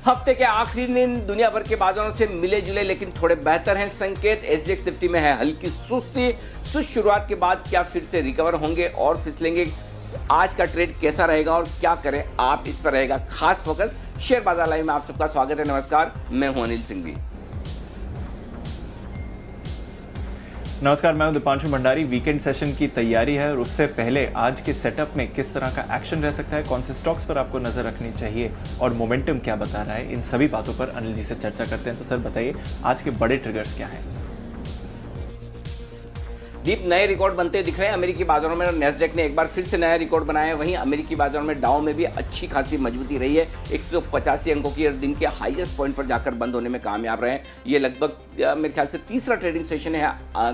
हफ्ते के आखिरी दिन दुनिया भर के बाजारों से मिले जुले लेकिन थोड़े बेहतर हैं संकेत। एसजीएक्स निफ्टी में है हल्की सुस्ती। सुस्त शुरुआत के बाद क्या फिर से रिकवर होंगे और फिसलेंगे? आज का ट्रेड कैसा रहेगा और क्या करें आप, इस पर रहेगा खास फोकस। शेयर बाजार लाइव में आप सबका स्वागत है। नमस्कार, मैं हूं अनिल सिंघवी। नमस्कार, मैं हूं दीपांशु भंडारी। वीकेंड सेशन की तैयारी है और उससे पहले आज के सेटअप में किस तरह का एक्शन रह सकता है, कौन से स्टॉक्स पर आपको नजर रखनी चाहिए और मोमेंटम क्या बता रहा है, इन सभी बातों पर अनिल जी से चर्चा करते हैं। तो सर बताइए, आज के बड़े ट्रिगर्स क्या हैं? दीप, नए रिकॉर्ड बनते दिख रहे हैं अमेरिकी बाजारों में। नेस्डेक ने एक बार फिर से नया रिकॉर्ड बनाया है। वहीं अमेरिकी बाजारों में डाउ में भी अच्छी खासी मजबूती रही है। 185 अंकों की दिन के हाईएस्ट पॉइंट पर जाकर बंद होने में कामयाब रहे हैं। ये लगभग मेरे ख्याल से तीसरा ट्रेडिंग सेशन है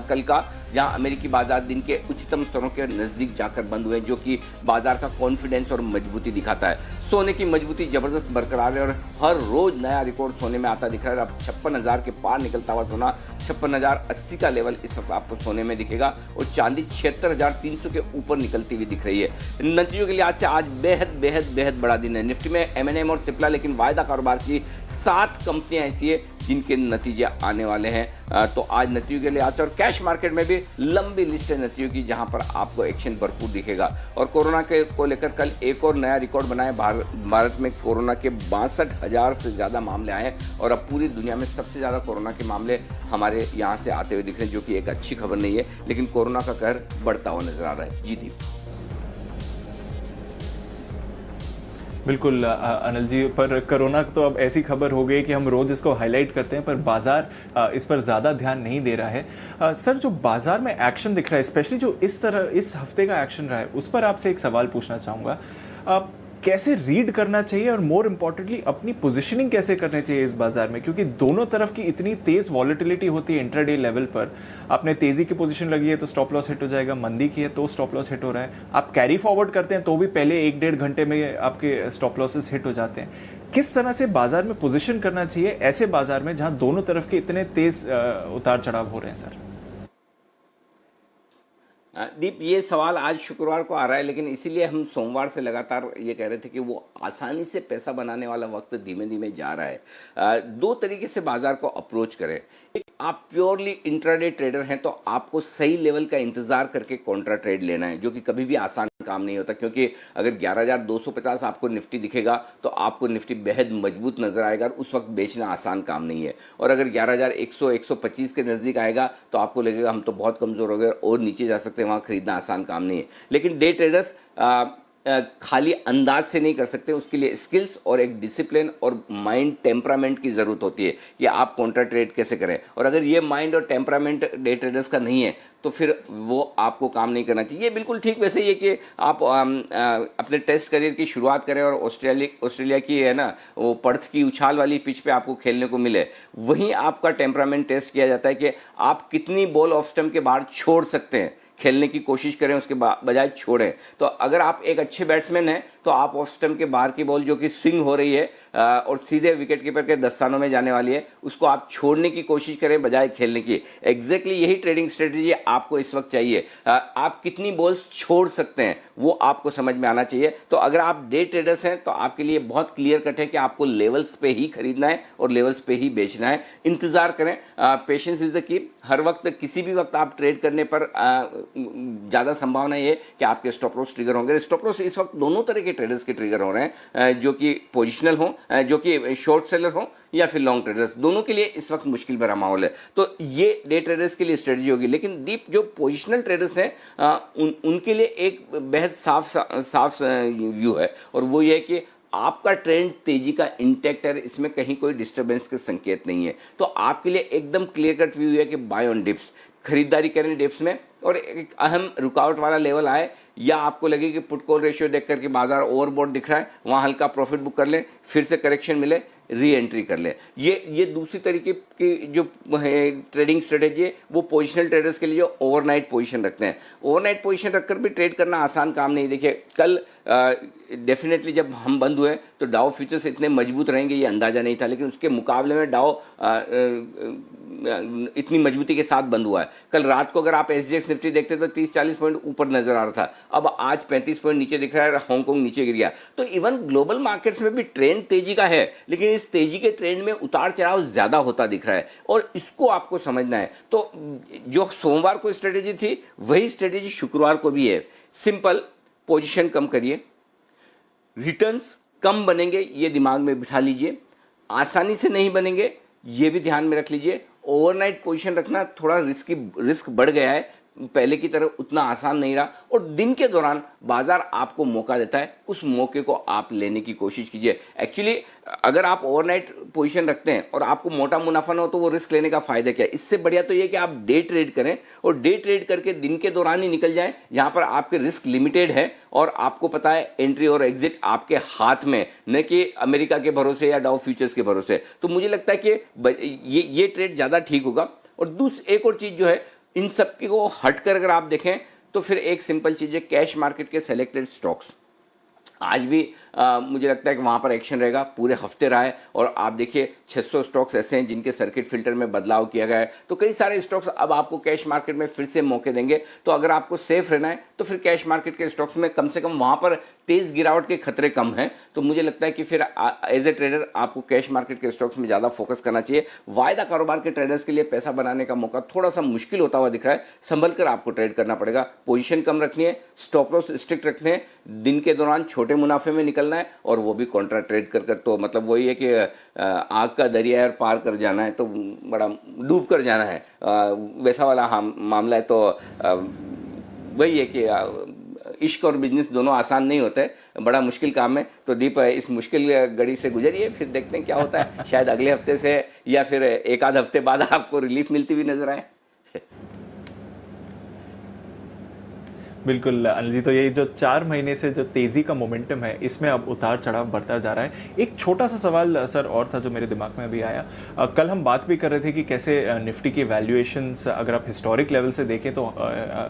कल का, जहां अमेरिकी बाजार दिन के उच्चतम स्तरों के नजदीक जाकर बंद हुए, जो कि बाजार का कॉन्फिडेंस और मजबूती दिखाता है। सोने की मजबूती जबरदस्त बरकरार है और हर रोज नया रिकॉर्ड सोने में आता दिख रहा है। अब 56,000 के पार निकलता हुआ सोना 56,080 का लेवल इस वक्त आपको सोने में दिखेगा और चांदी 76,300 के ऊपर निकलती हुई दिख रही है। नतीजों के लिए आज बेहद बेहद बेहद बड़ा दिन है। निफ्टी में एमएनएम और सिप्ला, लेकिन वायदा कारोबार की 7 कंपनियां ऐसी है जिनके नतीजे आने वाले हैं। तो आज नतीजों के लिए आज, और कैश मार्केट में भी लंबी लिस्ट है नतीजों की, जहां पर आपको एक्शन भरपूर दिखेगा। और कोरोना के को लेकर कल एक और नया रिकॉर्ड बनाया। भारत में कोरोना के 62,000 से ज़्यादा मामले आए और अब पूरी दुनिया में सबसे ज़्यादा कोरोना के मामले हमारे यहाँ से आते हुए दिख रहे हैं, जो कि एक अच्छी खबर नहीं है, लेकिन कोरोना का कहर बढ़ता हुआ नजर आ रहा है। जी दीप। बिल्कुल अनिल जी, पर कोरोना तो अब ऐसी खबर हो गई कि हम रोज इसको हाईलाइट करते हैं, पर बाजार इस पर ज़्यादा ध्यान नहीं दे रहा है। सर, जो बाजार में एक्शन दिख रहा है, स्पेशली जो इस हफ्ते का एक्शन रहा है, उस पर आपसे एक सवाल पूछना चाहूँगा। कैसे रीड करना चाहिए और मोर इम्पोर्टेंटली अपनी पोजीशनिंग कैसे करनी चाहिए इस बाजार में, क्योंकि दोनों तरफ की इतनी तेज वॉलेटिलिटी होती है इंट्राडे लेवल पर। आपने तेजी की पोजीशन लगी है तो स्टॉप लॉस हिट हो जाएगा, मंदी की है तो स्टॉप लॉस हिट हो रहा है, आप कैरी फॉरवर्ड करते हैं तो भी पहले 1-1.5 घंटे में आपके स्टॉप लॉसेस हिट हो जाते हैं। किस तरह से बाजार में पोजिशन करना चाहिए ऐसे बाजार में जहां दोनों तरफ के इतने तेज उतार चढ़ाव हो रहे हैं? सर दीप, ये सवाल आज शुक्रवार को आ रहा है, लेकिन इसीलिए हम सोमवार से लगातार ये कह रहे थे कि वो आसानी से पैसा बनाने वाला वक्त धीमे धीमे जा रहा है। 2 तरीके से बाजार को अप्रोच करें। एक, आप प्योरली इंट्राडे ट्रेडर हैं तो आपको सही लेवल का इंतजार करके कॉन्ट्रा ट्रेड लेना है, जो कि कभी भी आसान काम नहीं होता, क्योंकि अगर 11,250 आपको निफ्टी दिखेगा तो आपको निफ्टी बेहद मजबूत नजर आएगा और उस वक्त बेचना आसान काम नहीं है। और अगर 11,100 125 के नजदीक आएगा तो आपको लगेगा हम तो बहुत कमजोर हो गए और नीचे जा सकते हैं, वहां खरीदना आसान काम नहीं है। लेकिन डे ट्रेडर्स खाली अंदाज से नहीं कर सकते, उसके लिए स्किल्स और एक डिसिप्लिन और माइंड टेम्परामेंट की ज़रूरत होती है कि आप काउंटर ट्रेड कैसे करें। और अगर ये माइंड और टेम्परामेंट डे ट्रेडर्स का नहीं है तो फिर वो आपको काम नहीं करना चाहिए। ये बिल्कुल ठीक वैसे ही है कि आप अपने टेस्ट करियर की शुरुआत करें और ऑस्ट्रेलिया की है ना वो पर्थ की उछाल वाली पिच पे आपको खेलने को मिले, वहीं आपका टेम्परामेंट टेस्ट किया जाता है कि आप कितनी बॉल ऑफ स्टंप के बाहर छोड़ सकते हैं। खेलने की कोशिश करें, उसके बजाय छोड़ें। तो अगर आप एक अच्छे बैट्समैन हैं तो आप ऑफ स्टंप के बाहर की बॉल जो कि स्विंग हो रही है और सीधे विकेट कीपर के दस्तानों में जाने वाली है, उसको आप छोड़ने की कोशिश करें बजाय खेलने की। एग्जैक्टली यही ट्रेडिंग स्ट्रेटेजी आपको इस वक्त चाहिए। आप कितनी बॉल्स छोड़ सकते हैं वो आपको समझ में आना चाहिए। तो अगर आप डे ट्रेडर्स हैं तो आपके लिए बहुत क्लियर कट है कि आपको लेवल्स पे ही खरीदना है और लेवल्स पे ही बेचना है। इंतजार करें, पेशेंस इज द की। हर वक्त किसी भी वक्त आप ट्रेड करने पर ज़्यादा संभावना ये कि आपके स्टॉप लॉस ट्रिगर होंगे। स्टॉप लॉस इस वक्त दोनों तरह के ट्रेडर्स के ट्रिगर हो रहे हैं, जो कि पोजिशनल हों, जो कि शॉर्ट सेलर हों या फिर लॉन्ग ट्रेडर्स, दोनों के लिए इस वक्त मुश्किल भरा माहौल है। तो ये डे ट्रेडर्स के लिए स्ट्रेटजी होगी। लेकिन दीप, जो पोजिशनल ट्रेडर्स हैं उनके लिए एक बेहद साफ व्यू है, और वो ये है कि आपका ट्रेंड तेजी का इंटैक्ट है, इसमें कहीं कोई डिस्टर्बेंस के संकेत नहीं है। तो आपके लिए एकदम क्लियर कट व्यू है कि बाय ऑन डिप्स, खरीदारी करें डिप्स में, और एक अहम रुकावट वाला लेवल आए या आपको लगे कि पुट कॉल रेशियो देख करके बाजार ओवरबॉट दिख रहा है, वहां हल्का प्रॉफिट बुक कर लें, फिर से करेक्शन मिले री एंट्री कर लें। ये दूसरी तरीके की जो ट्रेडिंग स्ट्रेटेजी है वो पोजिशनल ट्रेडर्स के लिए जो ओवरनाइट पोजीशन रखते हैं। ओवरनाइट पोजीशन रखकर भी ट्रेड करना आसान काम नहीं। देखिए, कल डेफिनेटली जब हम बंद हुए तो डाउ फ्यूचर्स इतने मजबूत रहेंगे ये अंदाजा नहीं था, लेकिन उसके मुकाबले में डाउ इतनी मजबूती के साथ बंद हुआ है। कल रात को अगर आप एसजीएक्स निफ्टी देखते तो 30-40 पॉइंट ऊपर नजर आ रहा था, अब आज 35 पॉइंट नीचे दिख रहा है, हांगकांग नीचे गिर गया। तो इवन ग्लोबल मार्केट्स में भी ट्रेंड तेजी का है, लेकिन इस तेजी के ट्रेंड में उतार चढ़ाव ज्यादा होता दिख रहा है और इसको आपको समझना है। तो जो सोमवार को स्ट्रेटेजी थी वही स्ट्रेटेजी शुक्रवार को भी है। सिंपल, पोजीशन कम करिए, रिटर्न्स कम बनेंगे ये दिमाग में बिठा लीजिए, आसानी से नहीं बनेंगे ये भी ध्यान में रख लीजिए। ओवरनाइट पोजीशन रखना थोड़ा रिस्क बढ़ गया है, पहले की तरह उतना आसान नहीं रहा, और दिन के दौरान बाजार आपको मौका देता है, उस मौके को आप लेने की कोशिश कीजिए। एक्चुअली अगर आप ओवरनाइट पोजीशन रखते हैं और आपको मोटा मुनाफा ना हो तो वो रिस्क लेने का फायदा क्या है। इससे बढ़िया तो ये कि आप डे ट्रेड करें और डे ट्रेड करके दिन के दौरान ही निकल जाएं, जहां पर आपके रिस्क लिमिटेड है और आपको पता है एंट्री और एग्जिट आपके हाथ में, न कि अमेरिका के भरोसे या डाउ फ्यूचर्स के भरोसे। तो मुझे लगता है कि ये ट्रेड ज्यादा ठीक होगा। और एक और चीज जो है, इन सब को हटकर अगर आप देखें तो फिर एक सिंपल चीज है, कैश मार्केट के सेलेक्टेड स्टॉक्स। आज भी मुझे लगता है कि वहां पर एक्शन रहेगा, पूरे हफ्ते रहा है। और आप देखिए 600 स्टॉक्स ऐसे हैं जिनके सर्किट फिल्टर में बदलाव किया गया है, तो कई सारे स्टॉक्स अब आपको कैश मार्केट में फिर से मौके देंगे। तो अगर आपको सेफ रहना है तो फिर कैश मार्केट के स्टॉक्स में कम से कम वहां पर तेज गिरावट के खतरे कम हैं। तो मुझे लगता है कि फिर एज ए ट्रेडर आपको कैश मार्केट के स्टॉक्स में ज्यादा फोकस करना चाहिए। वायदा कारोबार के ट्रेडर्स के लिए पैसा बनाने का मौका थोड़ा सा मुश्किल होता हुआ दिख रहा है, संभल कर आपको ट्रेड करना पड़ेगा। पोजीशन कम रखनी है, स्टॉप लॉस स्ट्रिक्ट रखने हैं, दिन के दौरान छोटे मुनाफे में निकलना है, और वो भी कॉन्ट्रा ट्रेड कर तो मतलब वही है कि आग का दरिया है और पार कर जाना है, तो बड़ा डूब कर जाना है, वैसा वाला मामला है। तो वही है कि इश्क और बिजनेस दोनों आसान नहीं होते, बड़ा मुश्किल काम है। तो दीप इस मुश्किल घड़ी से गुजरिए, फिर देखते हैं क्या होता है। शायद अगले हफ्ते से या फिर एक आध हफ्ते बाद आपको रिलीफ मिलती हुई नजर आए। बिल्कुल अनिल जी, तो ये जो 4 महीने से जो तेजी का मोमेंटम है, इसमें अब उतार चढ़ाव बढ़ता जा रहा है। एक छोटा सा सवाल सर और था जो मेरे दिमाग में अभी आया। कल हम बात भी कर रहे थे कि कैसे निफ्टी की वैल्यूएशंस अगर आप हिस्टोरिक लेवल से देखें तो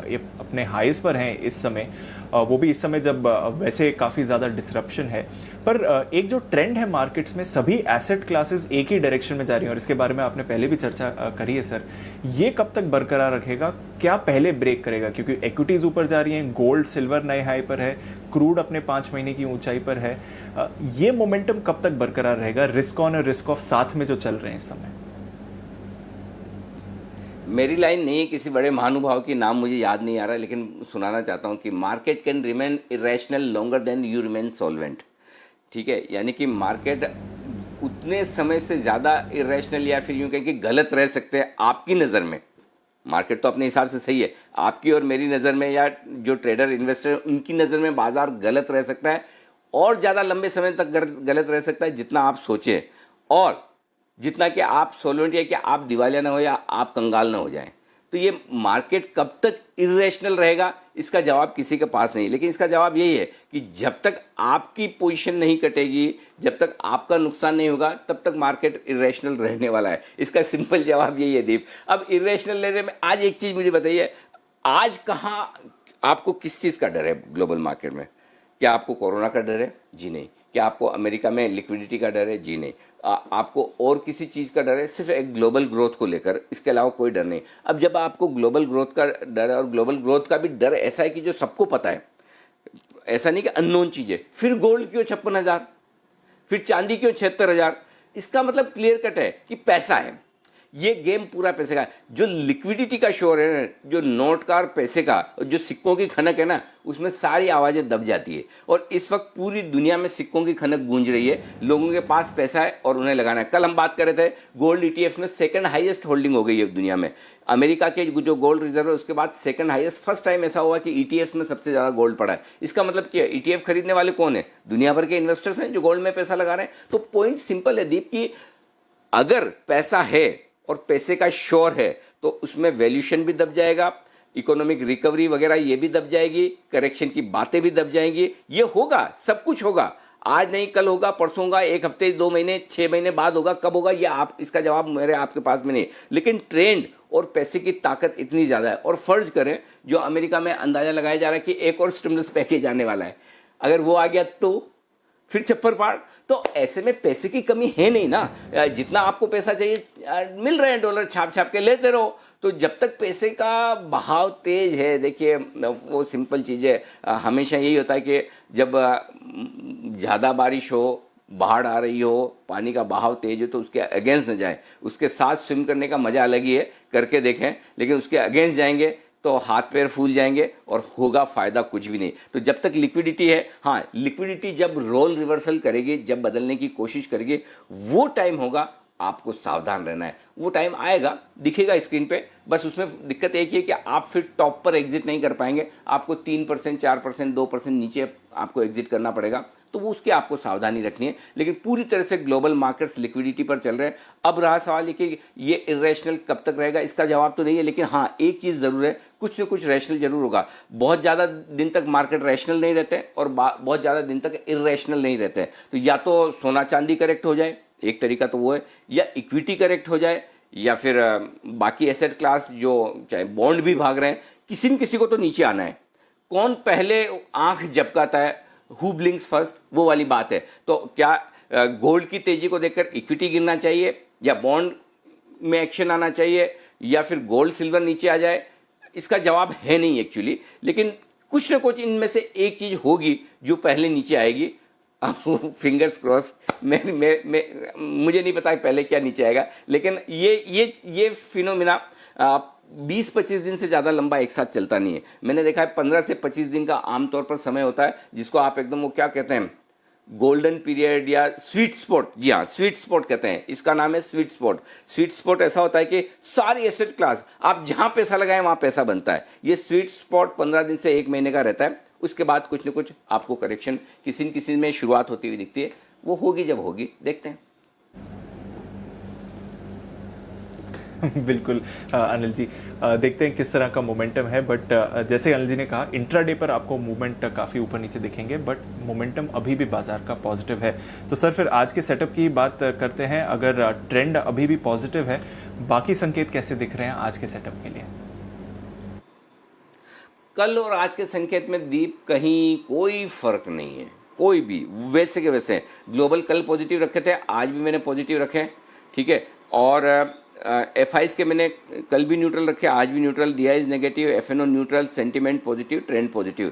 ये अपने हाईज पर हैं इस समय, वो भी इस समय जब वैसे काफ़ी ज़्यादा डिसरप्शन है। पर एक जो ट्रेंड है मार्केट्स में, सभी एसेट क्लासेस एक ही डायरेक्शन में जा रही हैं, और इसके बारे में आपने पहले भी चर्चा करी है सर। ये कब तक बरकरार रखेगा, क्या पहले ब्रेक करेगा? क्योंकि इक्विटीज ऊपर जा रही हैं, गोल्ड सिल्वर नए हाई पर है, क्रूड अपने 5 महीने की ऊंचाई पर है। ये मोमेंटम कब तक बरकरार रहेगा, रिस्क ऑन और रिस्क ऑफ साथ में जो चल रहे हैं इस समय? मेरी लाइन नहीं है किसी बड़े महानुभाव की, नाम मुझे याद नहीं आ रहा, लेकिन सुनाना चाहता हूं कि market can remain irrational longer than you remain solvent. ठीक है, यानी कि मार्केट उतने समय से ज्यादा इरेशनल या फिर यूं कहें कि गलत रह सकते हैं आपकी नजर में। मार्केट तो अपने हिसाब से सही है, आपकी और मेरी नजर में या जो ट्रेडर इन्वेस्टर उनकी नजर में बाजार गलत रह सकता है, और ज्यादा लंबे समय तक गलत रह सकता है जितना आप सोचें, और जितना कि आप सोल्वेंट या कि आप दिवालिया ना हो या आप कंगाल ना हो जाएं। तो ये मार्केट कब तक इरेशनल रहेगा, इसका जवाब किसी के पास नहीं। लेकिन इसका जवाब यही है कि जब तक आपकी पोजीशन नहीं कटेगी, जब तक आपका नुकसान नहीं होगा, तब तक मार्केट इरेशनल रहने वाला है। इसका सिंपल जवाब यही है दीप। अब इरेशनल लेने में आज एक चीज मुझे बताइए, आज कहाँ आपको किस चीज का डर है ग्लोबल मार्केट में? क्या आपको कोरोना का डर है? जी नहीं। क्या आपको अमेरिका में लिक्विडिटी का डर है? जी नहीं। आपको और किसी चीज का डर है? सिर्फ एक ग्लोबल ग्रोथ को लेकर, इसके अलावा कोई डर नहीं। अब जब आपको ग्लोबल ग्रोथ का डर है, और ग्लोबल ग्रोथ का भी डर ऐसा है कि जो सबको पता है, ऐसा नहीं कि अननोन चीज है, फिर गोल्ड क्यों 56,000, फिर चांदी क्यों 76,000? इसका मतलब क्लियर कट है कि पैसा है, ये गेम पूरा पैसे का है। जो लिक्विडिटी का शोर है ना, जो नोट का और पैसे का, जो सिक्कों की खनक है ना, उसमें सारी आवाजें दब जाती है। और इस वक्त पूरी दुनिया में सिक्कों की खनक गूंज रही है, लोगों के पास पैसा है और उन्हें लगाना है। कल हम बात कर रहे थे, गोल्ड ईटीएफ में सेकंड हाईएस्ट होल्डिंग हो गई है दुनिया में। अमेरिका के जो गोल्ड रिजर्व है उसके बाद सेकंड हाईएस्ट, फर्स्ट टाइम ऐसा हुआ कि ईटीएफ में सबसे ज्यादा गोल्ड पड़ा है। इसका मतलब क्या है? ईटीएफ खरीदने वाले कौन है? दुनिया भर के इन्वेस्टर्स हैं जो गोल्ड में पैसा लगा रहे हैं। तो पॉइंट सिंपल है दीप, कि अगर पैसा है और पैसे का शोर है तो उसमें वैल्यूएशन भी दब जाएगा, इकोनॉमिक रिकवरी वगैरह ये भी दब जाएगी, करेक्शन की बातें भी दब जाएंगी। ये होगा, सब कुछ होगा, आज नहीं कल होगा, परसों होगा, 1 हफ्ते 2 महीने 6 महीने बाद होगा। कब होगा ये आप, इसका जवाब मेरे आपके पास में नहीं। लेकिन ट्रेंड और पैसे की ताकत इतनी ज्यादा है। और फर्ज करें जो अमेरिका में अंदाजा लगाया जा रहा है कि एक और स्टिमुलस पैकेज आने वाला है, अगर वो आ गया तो फिर छप्पर पार, तो ऐसे में पैसे की कमी है नहीं ना, जितना आपको पैसा चाहिए मिल रहे हैं, डॉलर छाप छाप के लेते रहो। तो जब तक पैसे का बहाव तेज है, देखिए वो सिंपल चीज़ है, हमेशा यही होता है कि जब ज़्यादा बारिश हो, बाढ़ आ रही हो, पानी का बहाव तेज हो, तो उसके अगेंस्ट न जाए। उसके साथ स्विम करने का मजा अलग ही है, करके देखें, लेकिन उसके अगेंस्ट जाएंगे तो हाथ पैर फूल जाएंगे और होगा फायदा कुछ भी नहीं। तो जब तक लिक्विडिटी है, हाँ लिक्विडिटी जब रोल रिवर्सल करेगी, जब बदलने की कोशिश करेगी, वो टाइम होगा, आपको सावधान रहना है। वो टाइम आएगा, दिखेगा स्क्रीन पे, बस उसमें दिक्कत एक ही है कि आप फिर टॉप पर एग्जिट नहीं कर पाएंगे, आपको 3%, 4%, 2% नीचे आपको एग्जिट करना पड़ेगा। तो वो उसकी आपको सावधानी रखनी है। लेकिन पूरी तरह से ग्लोबल मार्केट्स लिक्विडिटी पर चल रहे हैं। अब रहा सवाल ये कि ये इरेशनल कब तक रहेगा, इसका जवाब तो नहीं है, लेकिन हाँ एक चीज़ ज़रूर है, कुछ न कुछ रैशनल जरूर होगा। बहुत ज़्यादा दिन तक मार्केट रैशनल नहीं रहते और बहुत ज़्यादा दिन तक इरेशनल नहीं रहते। तो या तो सोना चांदी करेक्ट हो जाए, एक तरीका तो वो है, या इक्विटी करेक्ट हो जाए, या फिर बाकी एसेट क्लास जो चाहे बॉन्ड भी भाग रहे हैं, किसी न किसी को तो नीचे आना है। कौन पहले आंख झपकाता है, हु ब्लिंक्स फर्स्ट, वो वाली बात है। तो क्या गोल्ड की तेजी को देखकर इक्विटी गिरना चाहिए, या बॉन्ड में एक्शन आना चाहिए, या फिर गोल्ड सिल्वर नीचे आ जाए? इसका जवाब है नहीं एक्चुअली, लेकिन कुछ ना कुछ इनमें से एक चीज होगी जो पहले नीचे आएगी। अब फिंगर्स क्रॉस, मुझे नहीं पता पहले क्या नीचे आएगा, लेकिन ये फिनोमिना 20-25 दिन से ज़्यादा लंबा एक साथ चलता नहीं है। मैंने देखा है 15 से 25 दिन का आमतौर पर समय होता है, जिसको आप एकदम वो क्या कहते हैं, गोल्डन पीरियड या स्वीट स्पॉट। जी हाँ, स्वीट स्पॉट कहते हैं, इसका नाम है स्वीट स्पॉट। स्वीट स्पॉट ऐसा होता है कि सारी एसेट क्लास आप जहां पैसा लगाएं वहां पैसा बनता है। ये स्वीट स्पॉट 15 दिन से 1 महीने का रहता है। उसके बाद कुछ न कुछ आपको करेक्शन किसी न किसी में शुरुआत होती हुई दिखती है, वो होगी जब होगी, देखते हैं। बिल्कुल अनिल जी, देखते हैं किस तरह का मोमेंटम है। बट जैसे अनिल जी ने कहा, इंट्राडे पर आपको मूवमेंट काफ़ी ऊपर नीचे दिखेंगे, बट मोमेंटम अभी भी बाजार का पॉजिटिव है। तो सर फिर आज के सेटअप की बात करते हैं। अगर ट्रेंड अभी भी पॉजिटिव है, बाकी संकेत कैसे दिख रहे हैं आज के सेटअप के लिए? कल और आज के संकेत में दीप कहीं कोई फर्क नहीं है, कोई भी वैसे के वैसे। ग्लोबल कल पॉजिटिव रखे थे, आज भी मैंने पॉजिटिव रखे, ठीक है। और FIs के मैंने कल भी न्यूट्रल रखे, आज भी neutral, DIs negative, FNO neutral, sentiment positive, trend positive.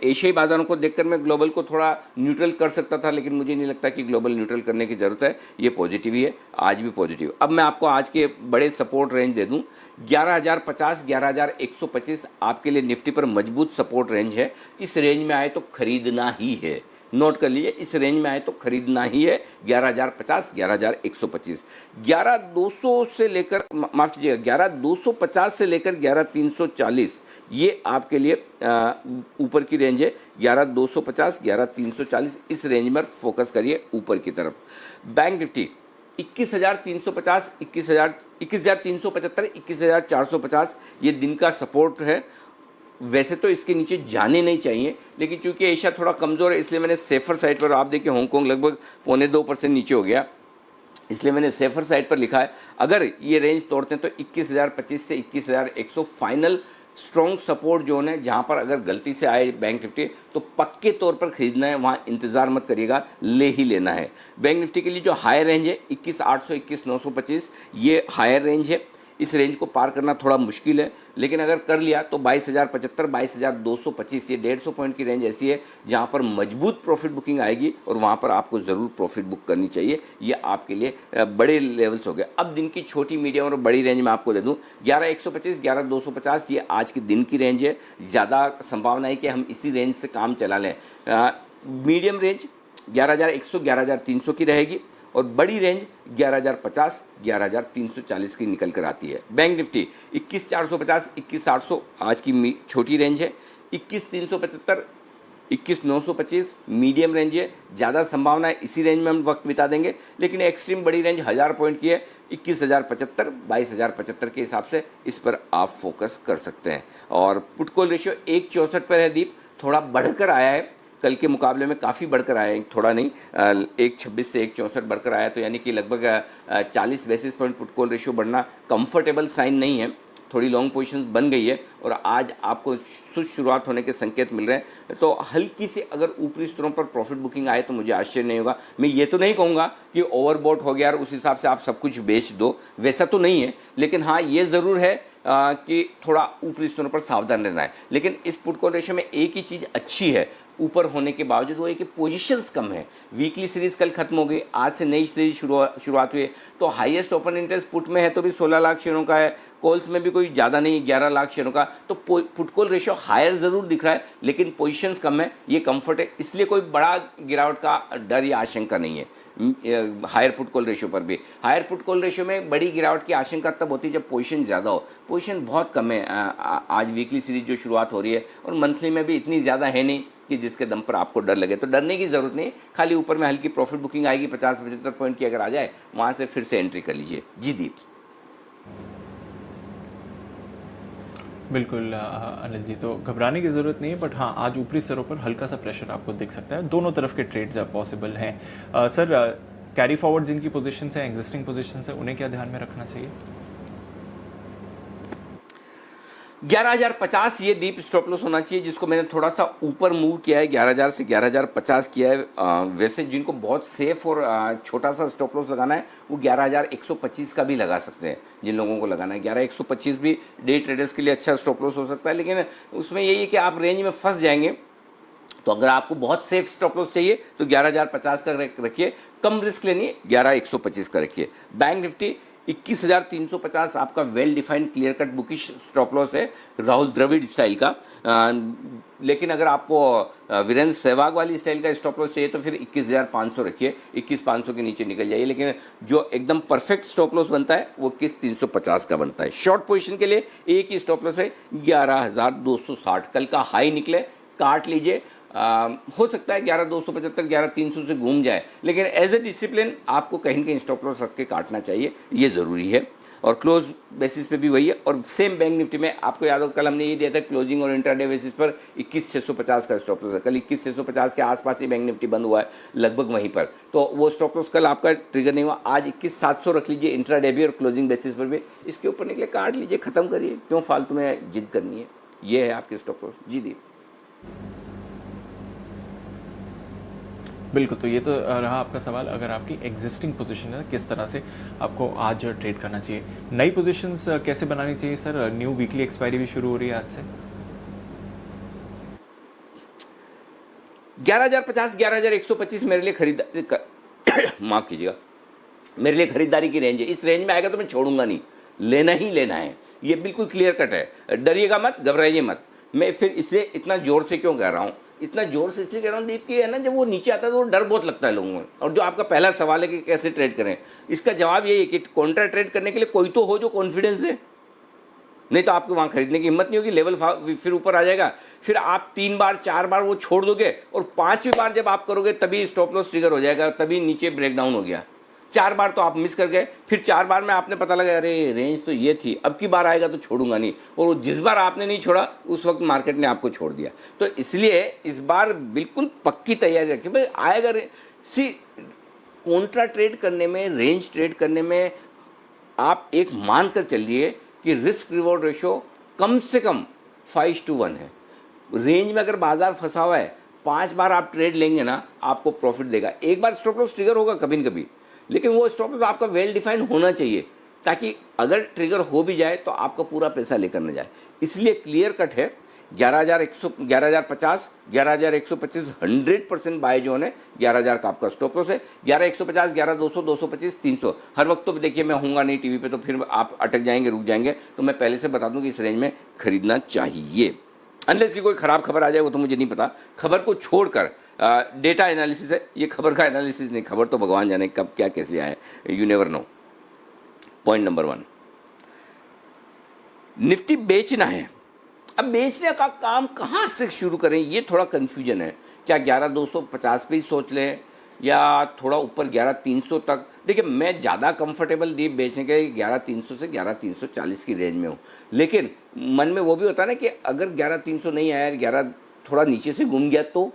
एशियाई बाजारों को देखकर मैं ग्लोबल को थोड़ा न्यूट्रल कर सकता था, लेकिन मुझे नहीं लगता कि ग्लोबल न्यूट्रल करने की जरूरत है। ये पॉजिटिव ही है, आज भी पॉजिटिव। अब मैं आपको आज के बड़े सपोर्ट रेंज दे दूं, 11,050, 11,125 आपके लिए निफ्टी पर मजबूत सपोर्ट रेंज है। इस रेंज में आए तो खरीदना ही है, नोट कर लीजिए, इस रेंज में आए तो खरीदना ही है। 11,050, 11,125, 11,200 से लेकर, माफ कीजिएगा, 11,250 से लेकर 11,340, ये आपके लिए ऊपर की रेंज है। 11,250, 11,340, इस रेंज में फोकस करिए ऊपर की तरफ। बैंक निफ्टी 21,350, 21,375, 21,450, ये दिन का सपोर्ट है। वैसे तो इसके नीचे जाने नहीं चाहिए, लेकिन चूंकि एशिया थोड़ा कमज़ोर है, इसलिए मैंने सेफर साइड पर, आप देखिए हांगकांग लगभग 0.25% नीचे हो गया, इसलिए मैंने सेफर साइड पर लिखा है। अगर ये रेंज तोड़ते हैं तो 21,025 से 21,100 फाइनल स्ट्रॉन्ग सपोर्ट जोन है, जहां पर अगर गलती से आए बैंक निफ्टी तो पक्के तौर पर खरीदना है, वहां इंतजार मत करिएगा, ले ही लेना है। बैंक निफ्टी के लिए जो हायर रेंज है 21,800, 21,925, ये हायर रेंज है। इस रेंज को पार करना थोड़ा मुश्किल है, लेकिन अगर कर लिया तो 22,075, 22,225, ये 150 पॉइंट की रेंज ऐसी है जहां पर मजबूत प्रॉफिट बुकिंग आएगी, और वहां पर आपको ज़रूर प्रॉफिट बुक करनी चाहिए। ये आपके लिए बड़े लेवल्स हो गए। अब दिन की छोटी, मीडियम और बड़ी रेंज में आपको दे दूँ, 11,125, 11,250, ये आज की दिन की रेंज है। ज़्यादा संभावना है कि हम इसी रेंज से काम चला लें। मीडियम रेंज 11,100, 11,300 की रहेगी, और बड़ी रेंज 11,050, 11,340 की निकल कर आती है। बैंक निफ्टी 21,450, 21,800 आज की छोटी रेंज है। 21,375, 21,925 मीडियम रेंज है। ज़्यादा संभावना है इसी रेंज में हम वक्त बिता देंगे, लेकिन एक्सट्रीम बड़ी रेंज 1000 पॉइंट की है। 21,075, 22,075 के हिसाब से इस पर आप फोकस कर सकते हैं। और पुट कॉल रेशियो 1.64 पर है दीप, थोड़ा बढ़कर आया है, कल के मुकाबले में काफ़ी बढ़कर आया है, थोड़ा नहीं, 1.26 से 1.64 बढ़कर आया, तो यानी कि लगभग 40 basis point put call ratio बढ़ना कंफर्टेबल साइन नहीं है। थोड़ी लॉन्ग पोजीशंस बन गई है और आज आपको शुरुआत होने के संकेत मिल रहे हैं। तो हल्की सी अगर ऊपरी स्तरों पर प्रॉफिट बुकिंग आए तो मुझे आश्चर्य नहीं होगा। मैं ये तो नहीं कहूँगा कि ओवरबॉट हो गया और उस हिसाब से आप सब कुछ बेच दो, वैसा तो नहीं है, लेकिन हाँ ये ज़रूर है कि थोड़ा ऊपरी स्तरों पर सावधान रहना है। लेकिन इस पुट कॉल रेशियो में एक ही चीज़ अच्छी है ऊपर होने के बावजूद, वो है कि पोजीशंस कम है। वीकली सीरीज कल खत्म हो गई, आज से नई सीरीज शुरुआत हुई है। तो हाईएस्ट ओपन इंटरेस्ट पुट में है तो भी 16 लाख शेयरों का है, कॉल्स में भी कोई ज़्यादा नहीं 11 लाख शेयरों का। तो पुट कॉल रेशियो हायर ज़रूर दिख रहा है लेकिन पोजीशंस कम है, ये कंफर्ट है, इसलिए कोई बड़ा गिरावट का डर या आशंका नहीं है। हायर पुट कॉल रेशियो पर भी, हायर पुट कॉल रेशियो में बड़ी गिरावट की आशंका तब होती है जब पोजीशन ज़्यादा हो। पोजीशन बहुत कम है आज वीकली सीरीज जो शुरुआत हो रही है, और मंथली में भी इतनी ज़्यादा है नहीं कि जिसके दम पर आपको डर लगे। तो डरने की ज़रूरत नहीं, खाली ऊपर में हल्की प्रॉफिट बुकिंग आएगी 50-75 पॉइंट की, अगर आ जाए वहाँ से फिर से एंट्री कर लीजिए। जी दीप। बिल्कुल अनिल जी, तो घबराने की ज़रूरत नहीं है, बट हाँ आज ऊपरी स्तरों पर हल्का सा प्रेशर आपको दिख सकता है। दोनों तरफ के ट्रेड्स पॉसिबल हैं। सर कैरी फॉरवर्ड जिनकी पोजीशन है, एग्जिस्टिंग पोजीशन है, उन्हें क्या ध्यान में रखना चाहिए? 11,050 ये डीप स्टॉप लॉस होना चाहिए, जिसको मैंने थोड़ा सा ऊपर मूव किया है, 11,000 से 11,050 किया है। वैसे जिनको बहुत सेफ और छोटा सा स्टॉप लॉस लगाना है वो 11,125 का भी लगा सकते हैं। जिन लोगों को लगाना है 11,125 भी डे ट्रेडर्स के लिए अच्छा स्टॉप लॉस हो सकता है, लेकिन उसमें यही है कि आप रेंज में फंस जाएंगे। तो अगर आपको बहुत सेफ स्टॉप लॉस चाहिए तो 11,050 का रखिए, कम रिस्क लेनी है 11,125 का रखिए। बैंक निफ्टी 21,350 आपका well defined clear cut bookish stop loss है, राहुल द्रविड़ स्टाइल का। लेकिन अगर आपको वीरेंद्र सहवाग वाली स्टाइल का स्टॉप लॉस चाहिए तो फिर 21,500 रखिए, 21,500 के नीचे निकल जाइए। लेकिन जो एकदम परफेक्ट स्टॉप लॉस बनता है वो 21,350 का बनता है। शॉर्ट पोजीशन के लिए एक ही स्टॉप लॉस है 11,260, कल का हाई निकले काट लीजिए। हो सकता है 11,275 11,300 से घूम जाए, लेकिन एज ए डिसिप्लिन आपको कहीं न कहीं स्टॉप लॉस रख के काटना चाहिए, ये ज़रूरी है। और क्लोज बेसिस पे भी वही है। और सेम बैंक निफ्टी में आपको याद हो कल हमने ये दिया था क्लोजिंग और इंट्राडे बेसिस पर 21,650 का स्टॉप लॉस है। कल 21,650 के आसपास ही बैंक निफ्टी बंद हुआ है, लगभग वहीं पर। तो वो स्टॉप लॉस कल आपका ट्रिगर नहीं हुआ। आज 21,700 रख लीजिए इंट्राडे भी और क्लोजिंग बेसिस पर भी। इसके ऊपर निकले काट लीजिए, खत्म करिए, क्यों फालतू में जिद करनी है। ये है आपके स्टॉप लॉस। जी दीप। बिल्कुल, तो ये तो रहा आपका सवाल। अगर आपकी एग्जिस्टिंग पोजीशन है किस तरह से आपको आज ट्रेड करना चाहिए, नई पोजीशंस कैसे बनानी चाहिए सर? न्यू वीकली एक्सपायरी भी शुरू हो रही है आज से। 11,050 11,125 मेरे लिए खरीदारी माफ कीजिएगा, मेरे लिए खरीदारी की रेंज है। इस रेंज में आएगा तो मैं छोड़ूंगा नहीं, लेना ही लेना है, ये बिल्कुल क्लियर कट है। डरिएगा मत, घबराइए मत। मैं फिर इसलिए इतना जोर से क्यों कह रहा हूँ, इतना जोर से इसलिए कह रहा हूँ दीप की है ना, जब वो नीचे आता है तो वो डर बहुत लगता है लोगों में। और जो आपका पहला सवाल है कि कैसे ट्रेड करें, इसका जवाब यही है कि कॉन्ट्रा ट्रेड करने के लिए कोई तो हो जो कॉन्फिडेंस दे, नहीं तो आपको वहां खरीदने की हिम्मत नहीं होगी। लेवल फिर ऊपर आ जाएगा, फिर आप 3 बार 4 बार वो छोड़ दोगे और 5वीं बार जब आप करोगे तभी स्टॉप लॉस ट्रिगर हो जाएगा, तभी नीचे ब्रेकडाउन हो गया। 4 बार तो आप मिस कर गए, फिर 4 बार में आपने पता लगा अरे रेंज तो ये थी, अब की बार आएगा तो छोड़ूंगा नहीं, और वो जिस बार आपने नहीं छोड़ा उस वक्त मार्केट ने आपको छोड़ दिया। तो इसलिए इस बार बिल्कुल पक्की तैयारी रखिए भाई, आएगा सी कॉन्ट्रा ट्रेड करने में, रेंज ट्रेड करने में आप एक मान कर चलिए कि रिस्क रिवॉर्ड रेशियो कम से कम 5:1 है। रेंज में अगर बाजार फंसा हुआ है 5 बार आप ट्रेड लेंगे ना, आपको प्रॉफिट देगा। एक बार स्टॉप लॉस ट्रिगर होगा कभी न कभी, लेकिन वो स्टॉप लॉस आपका वेल डिफाइंड होना चाहिए, ताकि अगर ट्रिगर हो भी जाए तो आपका पूरा पैसा लेकर न जाए। इसलिए क्लियर कट है 11,050 11,125 100% बाय जोन है। 11,000 का आपका स्टॉप लॉस है। 11,150 11,200 225 300। हर वक्त तो देखिए मैं होऊंगा नहीं टीवी पे, तो फिर आप अटक जाएंगे, रुक जाएंगे। तो मैं पहले से बता दूं कि इस रेंज में खरीदना चाहिए, अनलेस की कोई खराब खबर आ जाए, वो तो मुझे नहीं पता। खबर को छोड़कर डेटा एनालिसिस है, ये खबर का एनालिसिस नहीं। खबर तो भगवान जाने कब क्या कैसे आए, you never know. Point number 1, Nifty बेचना है। अब बेचने का काम कहाँ से शुरू करें, ये थोड़ा कंफ्यूजन है। क्या 11,250 पे ही सोच लें या थोड़ा ऊपर 11,300 तक? देखिए मैं ज़्यादा कंफर्टेबल डीप बेचने के 11,300 से 11,340 की रेंज में हूँ, लेकिन मन में वो भी होता है ना कि अगर 11,300 नहीं आया, 11 थोड़ा नीचे से घूम गया तो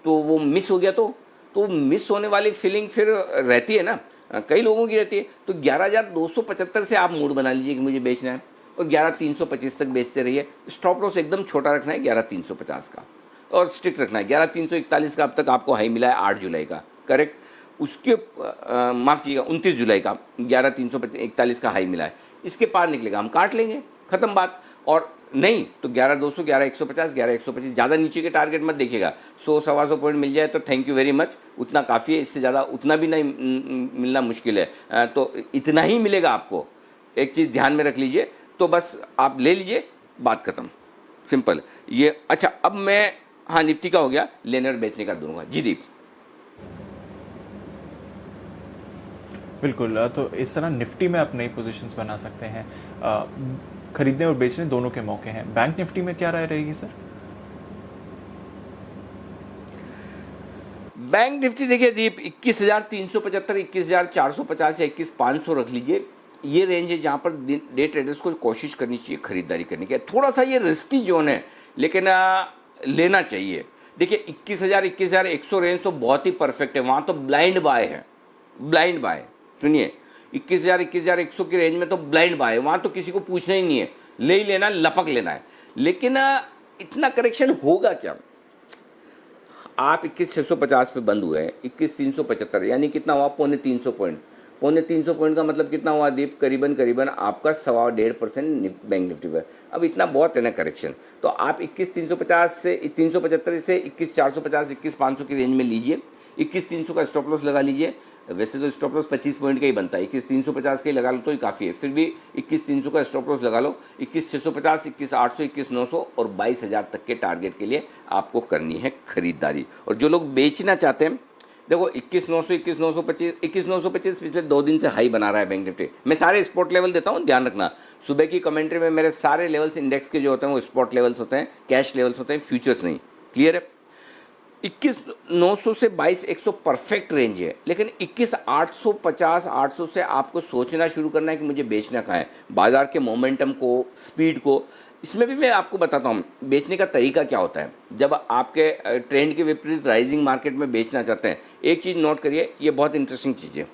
वो मिस हो गया, तो मिस होने वाली फीलिंग फिर रहती है ना, कई लोगों की रहती है। तो 11,275 से आप मूड बना लीजिए कि मुझे बेचना है। और 11,325 तक बेचते रहिए। स्टॉप लॉस एकदम छोटा रखना है 11,350 का, और स्ट्रिक्ट रखना है 11,341 का। अब तक आपको हाई मिला है 8 जुलाई का, करेक्ट। उसके माफ़ कीजिएगा 29 जुलाई का 11,341 का हाई मिला है। इसके पार निकलेगा हम काट लेंगे, ख़त्म बात। और नहीं तो 11,200, 11,150, 11,125, ज़्यादा नीचे के टारगेट मत देखिएगा। 100-125 पॉइंट मिल जाए तो थैंक यू वेरी मच, उतना काफ़ी है। इससे ज़्यादा उतना भी नहीं मिलना मुश्किल है। तो इतना ही मिलेगा आपको। एक चीज़ ध्यान में रख लीजिए, तो बस आप ले लीजिए, बात खत्म, सिंपल ये। अच्छा, अब मैं, हाँ निफ्टी का हो गया, लेने और बेचने का दूंगा। जी दीप। बिल्कुल, तो इस तरह निफ्टी में आप नई पोजीशंस बना सकते हैं। खरीदने और बेचने दोनों के मौके हैं। बैंक निफ्टी में क्या राय रहेगी सर? बैंक निफ्टी देखिए दीप, 21,375, 21,450 या 21,500 रख लीजिए। ये रेंज है जहां पर डे ट्रेडर्स को कोशिश करनी चाहिए खरीदारी करने की। थोड़ा सा ये रिस्की जोन है, लेकिन लेना चाहिए। देखिए 21,000, 21,100 रेंज तो बहुत ही परफेक्ट है, वहां तो ब्लाइंड बाय है, ब्लाइंड बाय। सुनिए 21,000, 21,100 की रेंज में तो ब्लाइंड बाय है, वहां तो किसी को पूछना ही नहीं है, ले ही लेना, लपक लेना है। लेकिन इतना करेक्शन होगा क्या? आप 21,650 पे बंद हुए हैं, 21,375, यानी कितना हुआ? 325 पॉइंट। 325 पॉइंट का मतलब कितना हुआ दीप? करीबन करीबन आपका 1.25% बैंक निफ्टी पर। अब इतना बहुत है ना करेक्शन, तो आप 21,350 से 375 से 21,450, 21,500 की रेंज में लीजिए। 21,300 का स्टॉप लॉस लगा लीजिए। वैसे तो स्टॉप लॉस 25 पॉइंट का ही बनता है, 21,350 का ही लगा लो तो ही काफ़ी है। फिर भी 21,300 का स्टॉप लॉस लगा लो। 21,650, 21,800, 21,900 और 22,000 तक के टारगेट के लिए आपको करनी है खरीदारी। और जो लोग बेचना चाहते हैं, देखो 21,900, 21,925, 21,925 पिछले 2 दिन से हाई बना रहा है बैंक निफ्टी। मैं सारे स्पॉट लेवल देता हूँ, ध्यान रखना। सुबह की कमेंट्री में मेरे सारे लेवल्स इंडेक्स के जो होते हैं वो स्पॉट लेवल्स होते हैं, कैश लेवल्स होते हैं, फ्यूचर्स नहीं। क्लियर है? 21,900 से 22,100 परफेक्ट रेंज है, लेकिन 21,850, 800 से आपको सोचना शुरू करना है कि मुझे बेचना कहाँ है। बाजार के मोमेंटम को, स्पीड को, इसमें भी मैं आपको बताता हूँ बेचने का तरीका क्या होता है। जब आपके ट्रेंड के विपरीत राइजिंग मार्केट में बेचना चाहते हैं, एक चीज़ नोट करिए, ये बहुत इंटरेस्टिंग चीज़ है।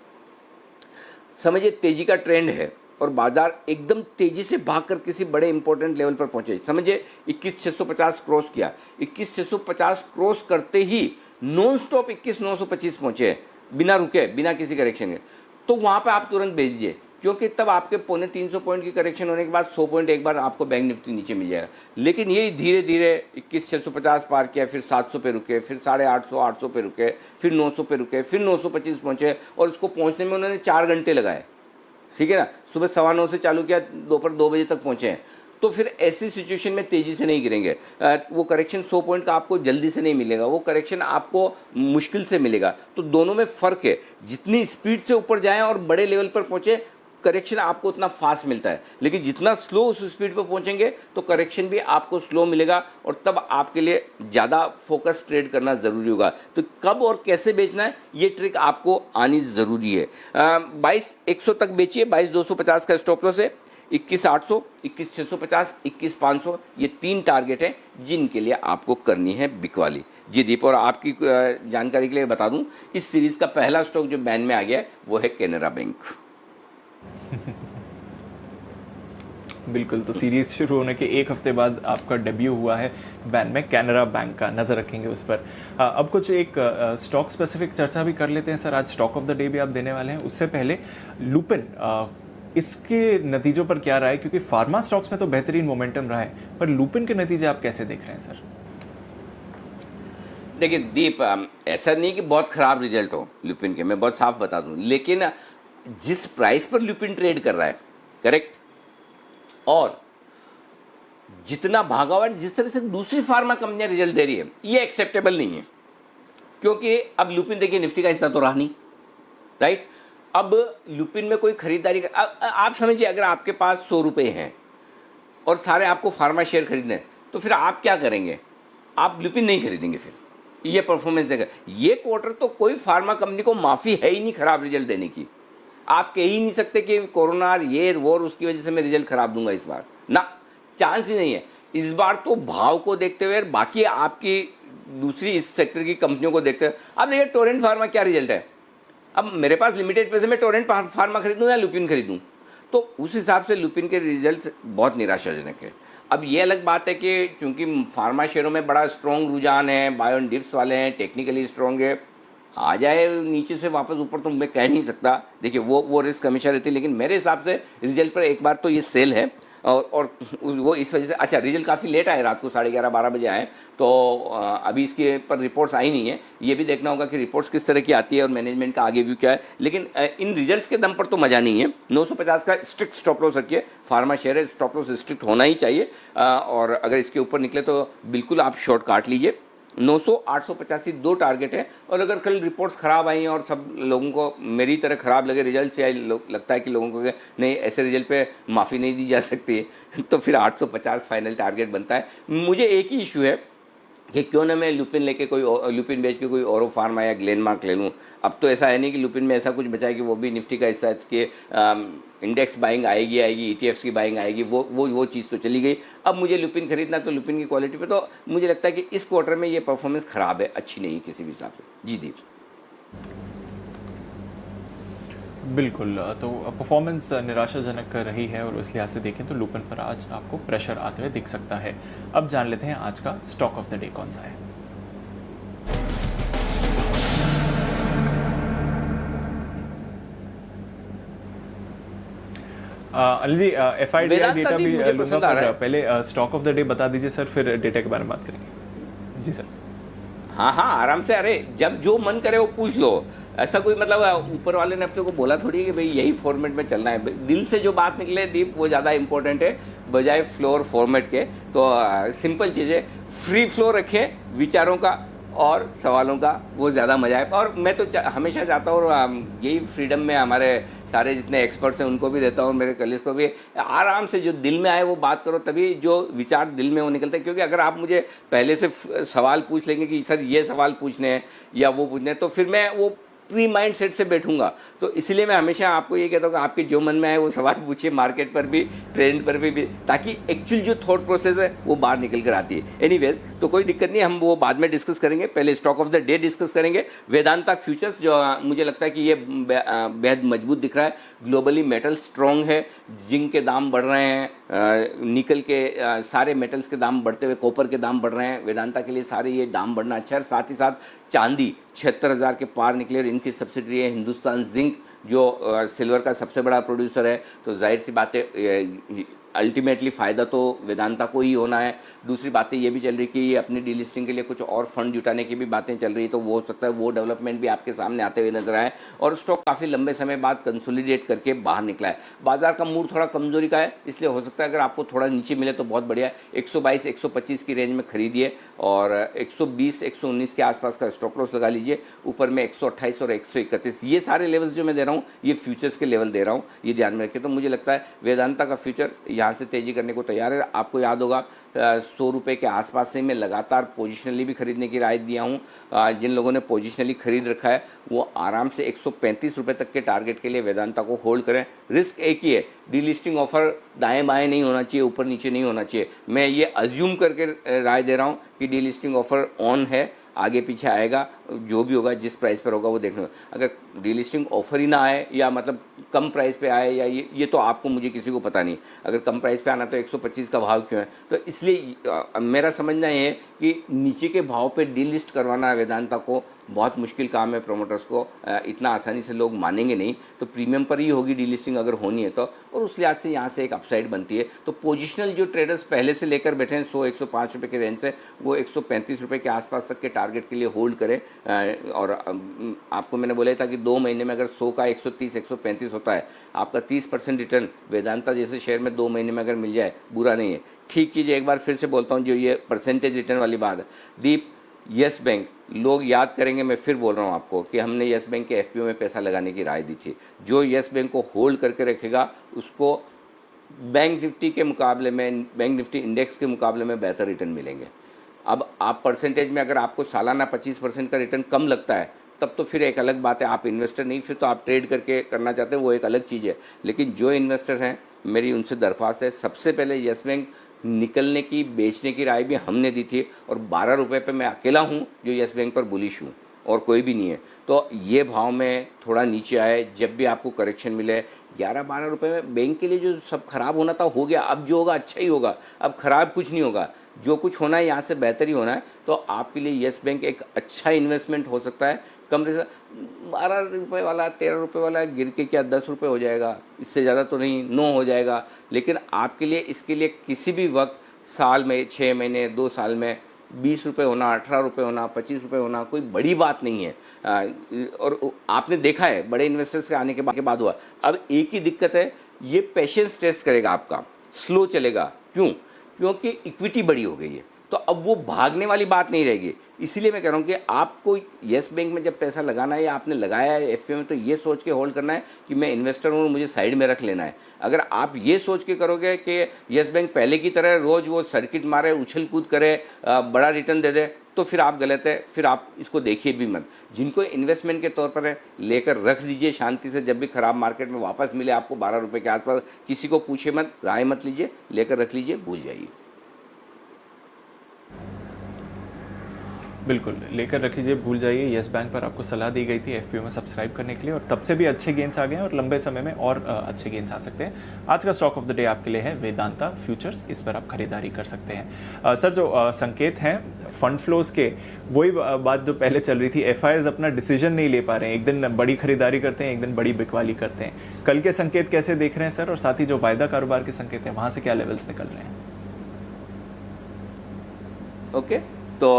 समझिए तेजी का ट्रेंड है और बाजार एकदम तेजी से भागकर किसी बड़े इंपॉर्टेंट लेवल पर पहुंचे। समझिए 21,650 क्रॉस किया, 21,650 क्रॉस करते ही नॉन स्टॉप 21,925 पहुंचे, बिना रुके, बिना किसी करेक्शन के। तो वहां पे आप तुरंत भेज दीजिए, क्योंकि तब आपके 350 पॉइंट की करेक्शन होने के बाद 100 पॉइंट एक बार आपको बैंक निफ्टी नीचे मिल जाएगा। लेकिन ये धीरे धीरे 21,650 पार किया, फिर 700 पे रुके, फिर 850, 800 पे रुके, फिर 900 पे रुके, फिर 925 पहुंचे, और उसको पहुंचने में उन्होंने 4 घंटे लगाए। ठीक है ना? सुबह 9:15 से चालू किया, दोपहर 2 बजे तक पहुंचे हैं। तो फिर ऐसी सिचुएशन में तेजी से नहीं गिरेंगे। वो करेक्शन 100 पॉइंट का आपको जल्दी से नहीं मिलेगा, वो करेक्शन आपको मुश्किल से मिलेगा। तो दोनों में फ़र्क है। जितनी स्पीड से ऊपर जाएं और बड़े लेवल पर पहुंचे, करेक्शन आपको उतना फास्ट मिलता है। लेकिन जितना स्लो उस स्पीड पर पहुंचेंगे तो करेक्शन भी आपको स्लो मिलेगा, और तब आपके लिए ज़्यादा फोकस ट्रेड करना ज़रूरी होगा। तो कब और कैसे बेचना है, ये ट्रिक आपको आनी ज़रूरी है। 22,100 तक बेचिए, 22,250 का स्टॉप लॉस है। 21,800, 21,650, 21,500, ये 3 टारगेट हैं जिनके लिए आपको करनी है बिकवाली। जी दीप, और आपकी जानकारी के लिए बता दूं, इस सीरीज़ का पहला स्टॉक जो बैन में आ गया है वो है कैनरा बैंक। बिल्कुल, तो सीरीज शुरू होने के 1 हफ्ते बाद आपका डेब्यू हुआ है बैन में कैनरा बैंक का, नज़र रखेंगे उस पर। अब कुछ एक स्टॉक स्पेसिफिक चर्चा भी कर लेते हैं सर। आज स्टॉक ऑफ द डे भी आप देने वाले हैं। उससे पहले लुपिन, इसके नतीजों पर क्या रहा है? क्योंकि फार्मा स्टॉक्स में तो बेहतरीन मोमेंटम रहा है, पर लुपिन के नतीजे आप कैसे देख रहे हैं सर? देखिए दीप, ऐसा नहीं कि बहुत ख़राब रिजल्ट हो लुपिन के, मैं बहुत साफ बता दूं, लेकिन जिस प्राइस पर लुपिन ट्रेड कर रहा है, करेक्ट, और जितना भागा हुआ है, जिस तरह से दूसरी फार्मा कंपनियां रिजल्ट दे रही है, ये एक्सेप्टेबल नहीं है। क्योंकि अब लुपिन देखिए निफ्टी का हिस्सा तो रहा नहीं, राइट। अब लुपिन में कोई खरीदारी आप समझिए, अगर आपके पास 100 रुपये हैं और सारे आपको फार्मा शेयर खरीदने हैं, तो फिर आप क्या करेंगे? आप लुपिन नहीं खरीदेंगे। फिर ये परफॉर्मेंस देगा, ये क्वार्टर तो कोई फार्मा कंपनी को माफ़ी है ही नहीं खराब रिजल्ट देने की। आप कह ही नहीं सकते कि कोरोना, ये वोर, उसकी वजह से मैं रिजल्ट खराब दूंगा इस बार, ना, चांस ही नहीं है। इस बार तो भाव को देखते हुए, बाकी आपकी दूसरी इस सेक्टर की कंपनियों को देखते हुए, अब देखिए टोरेंट फार्मा क्या रिजल्ट है। अब मेरे पास लिमिटेड पैसे में टोरेंट फार्मा खरीदूं या लुपिन खरीदूं? तो उस हिसाब से लुपिन के रिजल्ट्स बहुत निराशाजनक है। अब ये अलग बात है कि चूंकि फार्मा शेयरों में बड़ा स्ट्रॉन्ग रुझान है, बाय ऑन डिप्स वाले हैं, टेक्निकली स्ट्रॉन्ग है, आ जाए नीचे से वापस ऊपर तो मैं कह नहीं सकता। देखिए वो रिस्क हमेशा रहती है, लेकिन मेरे हिसाब से रिजल्ट पर एक बार तो ये सेल है। और वो इस वजह से अच्छा रिजल्ट काफ़ी लेट आए, रात को 11:30-12 बजे आए, तो अभी इसके पर रिपोर्ट्स आई नहीं है। ये भी देखना होगा कि रिपोर्ट्स किस तरह की आती है और मैनेजमेंट का आगे व्यू क्या है। लेकिन इन रिजल्ट्स के दम पर तो मज़ा नहीं है। 950 का स्ट्रिक्ट स्टॉप लॉस रखिए, फार्मा शेयर है, स्टॉप लॉस स्ट्रिक्ट होना ही चाहिए। और अगर इसके ऊपर निकले तो बिल्कुल आप शॉर्ट काट लीजिए। 900 885 दो टारगेट है। और अगर कल रिपोर्ट्स खराब आई और सब लोगों को मेरी तरह खराब लगे रिजल्ट से, लगता है कि लोगों को नहीं ऐसे रिजल्ट पे माफ़ी नहीं दी जा सकती है, तो फिर 850 फाइनल टारगेट बनता है। मुझे एक ही इशू है कि क्यों ना मैं लुपिन लेके लुपिन बेच के कोई औरो फार्मा या ग्लेनमार्क ले लूँ। अब तो ऐसा है नहीं कि लुपिन में ऐसा कुछ बचा है कि वो भी निफ्टी का हिस्सा है कि इंडेक्स बाइंग आएगी ईटीएफ्स की बाइंग आएगी, वो चीज़ तो चली गई। अब मुझे लुपिन खरीदना, तो लुपिन की क्वालिटी पे तो मुझे लगता है कि इस क्वार्टर में ये परफॉर्मेंस ख़राब है, अच्छी नहीं है किसी भी हिसाब से। जी दीप। बिल्कुल, तो परफॉर्मेंस निराशाजनक रही है और उस लिहाज से देखें तो लुपिन पर आज आपको प्रेशर आते हुए दिख सकता है। अब जान लेते हैं आज का स्टॉक ऑफ द डे कौन सा है। अनिल जी, FIDI डेटा भी लूंगा, पर पहले स्टॉक ऑफ द डे बता दीजिए सर, फिर डेटा के बारे में बात करेंगे। जी सर। हाँ आराम से, अरे जब जो मन करे वो पूछ लो। ऐसा कोई मतलब ऊपर वाले ने अपने को बोला थोड़ी है कि भाई यही फॉर्मेट में चलना है। दिल से जो बात निकले दीप, वो ज़्यादा इंपॉर्टेंट है बजाय फ्लोर फॉर्मेट के। तो सिंपल चीज़ें, फ्री फ्लो रखें विचारों का और सवालों का, वो ज़्यादा मजा है। और मैं तो हमेशा चाहता हूँ, और यही फ्रीडम में हमारे सारे जितने एक्सपर्ट्स हैं उनको भी देता हूँ, मेरे कलीग्स को भी, आराम से जो दिल में आए वो बात करो, तभी जो विचार दिल में वो निकलते हैं। क्योंकि अगर आप मुझे पहले से सवाल पूछ लेंगे कि सर ये सवाल पूछने हैं या वो पूछने हैं, तो फिर मैं वो प्री माइंड सेट से बैठूंगा। तो इसलिए मैं हमेशा आपको ये कहता हूँ कि आपके जो मन में आए वो सवाल पूछिए, मार्केट पर भी, ट्रेंड पर भी, ताकि एक्चुअल जो थॉट प्रोसेस है वो बाहर निकल कर आती है। एनीवेज, तो कोई दिक्कत नहीं, हम वो बाद में डिस्कस करेंगे। पहले stock of the day discuss करेंगे। वेदांता फ्यूचर्स, जो मुझे लगता है कि ये बेहद मजबूत दिख रहा है। ग्लोबली मेटल स्ट्रॉन्ग है, जिंक के दाम बढ़ रहे हैं, निकल के सारे मेटल्स के दाम बढ़ते हुए, कॉपर के दाम बढ़ रहे हैं। वेदांता के लिए सारे ये दाम बढ़ना अच्छा है। साथ ही साथ चांदी 76,000 के पार निकले, और इनकी सब्सिडरी है हिंदुस्तान जिंक, जो सिल्वर का सबसे बड़ा प्रोड्यूसर है। तो जाहिर सी बात है अल्टीमेटली फ़ायदा तो वेदांता को ही होना है। दूसरी बातें ये भी चल रही कि ये अपनी डीलिस्टिंग के लिए कुछ और फंड जुटाने की भी बातें चल रही, तो वो हो सकता है वो डेवलपमेंट भी आपके सामने आते हुए नजर आए। और स्टॉक काफ़ी लंबे समय बाद कंसोलिडेट करके बाहर निकला है। बाजार का मूड थोड़ा कमजोरी का है, इसलिए हो सकता है अगर आपको थोड़ा नीचे मिले तो बहुत बढ़िया है। 122 125 की रेंज में खरीदिए, और 120 119 के आसपास का स्टॉप लॉस लगा लीजिए। ऊपर में 128 और 131, ये सारे लेवल्स जो मैं दे रहा हूँ ये फ्यूचर्स के लेवल दे रहा हूँ, ये ध्यान में रखिए। तो मुझे लगता है वेदांता का फ्यूचर यहाँ से तेजी करने को तैयार है। आपको याद होगा 100 रुपये के आसपास से मैं लगातार पोजिशनली भी खरीदने की राय दिया हूँ। जिन लोगों ने पोजिशनली खरीद रखा है वो आराम से 135 रुपये तक के टारगेट के लिए वेदांता को होल्ड करें। रिस्क एक ही है, डीलिस्टिंग ऑफर दाएं बाएं नहीं होना चाहिए, ऊपर नीचे नहीं होना चाहिए। मैं ये अज्यूम करके राय दे रहा हूँ कि डीलिस्टिंग ऑफर ऑन है, आगे पीछे आएगा, जो भी होगा जिस प्राइस पर होगा वो देखना। अगर डीलिस्टिंग ऑफर ही ना आए, या मतलब कम प्राइस पे आए, या ये तो आपको मुझे किसी को पता नहीं। अगर कम प्राइस पे आना तो 125 का भाव क्यों है। तो इसलिए मेरा समझना ये है कि नीचे के भाव पे डीलिस्ट करवाना वेदांता को बहुत मुश्किल काम है। प्रोमोटर्स को इतना आसानी से लोग मानेंगे नहीं, तो प्रीमियम पर ही होगी डीलिस्टिंग अगर होनी है तो। और उस लिहाज से यहाँ से एक अपसाइड बनती है। तो पोजिशनल जो ट्रेडर्स पहले से लेकर बैठे हैं 100 105 रुपये के रेंज से, वो 135 रुपये के आसपास तक के टारगेट के लिए होल्ड करें। और आपको मैंने बोला था कि 2 महीने में अगर 100 का 130 135 होता है, आपका 30% रिटर्न वेदांता जैसे शेयर में 2 महीने में अगर मिल जाए बुरा नहीं है। ठीक चीज़ एक बार फिर से बोलता हूँ, जो ये परसेंटेज रिटर्न वाली बात है दीप, यस बैंक लोग याद करेंगे, मैं फिर बोल रहा हूँ आपको कि हमने यस बैंक के एफपीओ में पैसा लगाने की राय दी थी। जो यस बैंक को होल्ड करके रखेगा उसको बैंक निफ्टी के मुकाबले में, बैंक निफ्टी इंडेक्स के मुकाबले में बेहतर रिटर्न मिलेंगे। अब आप परसेंटेज में अगर आपको सालाना 25% का रिटर्न कम लगता है तब तो फिर एक अलग बात है, आप इन्वेस्टर नहीं, फिर तो आप ट्रेड करके करना चाहते हैं, वो एक अलग चीज़ है। लेकिन जो इन्वेस्टर हैं, मेरी उनसे दरख्वास्त है, सबसे पहले यस बैंक निकलने की, बेचने की राय भी हमने दी थी, और 12 रुपये पे मैं अकेला हूँ जो यस बैंक पर बुलिश हूँ। और कोई भी नहीं है। तो ये भाव में थोड़ा नीचे आए, जब भी आपको करेक्शन मिले 11-12 रुपए में बैंक के लिए जो सब खराब होना था हो गया। अब जो होगा अच्छा ही होगा, अब खराब कुछ नहीं होगा, जो कुछ होना है यहाँ से बेहतर ही होना है। तो आपके लिए यस बैंक एक अच्छा इन्वेस्टमेंट हो सकता है। कम से 12 रुपये वाला 13 रुपये वाला गिर के क्या 10 रुपये हो जाएगा, इससे ज़्यादा तो नहीं, 9 हो जाएगा। लेकिन आपके लिए इसके लिए किसी भी वक्त, साल में 6 महीने 2 साल में 20 रुपये होना, 18 रुपये होना, 25 रुपये होना कोई बड़ी बात नहीं है। और आपने देखा है बड़े इन्वेस्टर्स के आने के बाद हुआ। अब एक ही दिक्कत है, ये पेशेंस टेस्ट करेगा आपका, स्लो चलेगा। क्यों? क्योंकि इक्विटी बड़ी हो गई है, तो अब वो भागने वाली बात नहीं रहेगी। इसीलिए मैं कह रहा हूँ कि आपको येस बैंक में जब पैसा लगाना है या आपने लगाया है एफपीओ में, तो ये सोच के होल्ड करना है कि मैं इन्वेस्टर हूँ, मुझे साइड में रख लेना है। अगर आप ये सोच के करोगे कि येस बैंक पहले की तरह रोज वो सर्किट मारे, उछल कूद करे, बड़ा रिटर्न दे दे, तो फिर आप गलत है। फिर आप इसको देखिए भी मत। जिनको इन्वेस्टमेंट के तौर पर है, लेकर रख दीजिए शांति से। जब भी खराब मार्केट में वापस मिले आपको 12 रुपये के आसपास, किसी को पूछे मत, राय मत लीजिए, लेकर रख लीजिए, भूल जाइए। बिल्कुल, लेकर रख लीजिए, भूल जाइए। येस बैंक पर आपको सलाह दी गई थी एफपीओ में सब्सक्राइब करने के लिए, और तब से भी अच्छे गेंस आ गए हैं और लंबे समय में और अच्छे गेंस आ सकते हैं। आज का स्टॉक ऑफ द डे आपके लिए है वेदांता फ्यूचर्स, इस पर आप खरीदारी कर सकते हैं। सर, जो संकेत हैं फंड फ्लोज के, वही बात जो पहले चल रही थी, एफआईआईज अपना डिसीजन नहीं ले पा रहे हैं। एक दिन बड़ी खरीदारी करते हैं, एक दिन बड़ी बिकवाली करते हैं। कल के संकेत कैसे देख रहे हैं सर, और साथ ही जो वायदा कारोबार के संकेत हैं वहाँ से क्या लेवल्स निकल रहे हैं? ओके, तो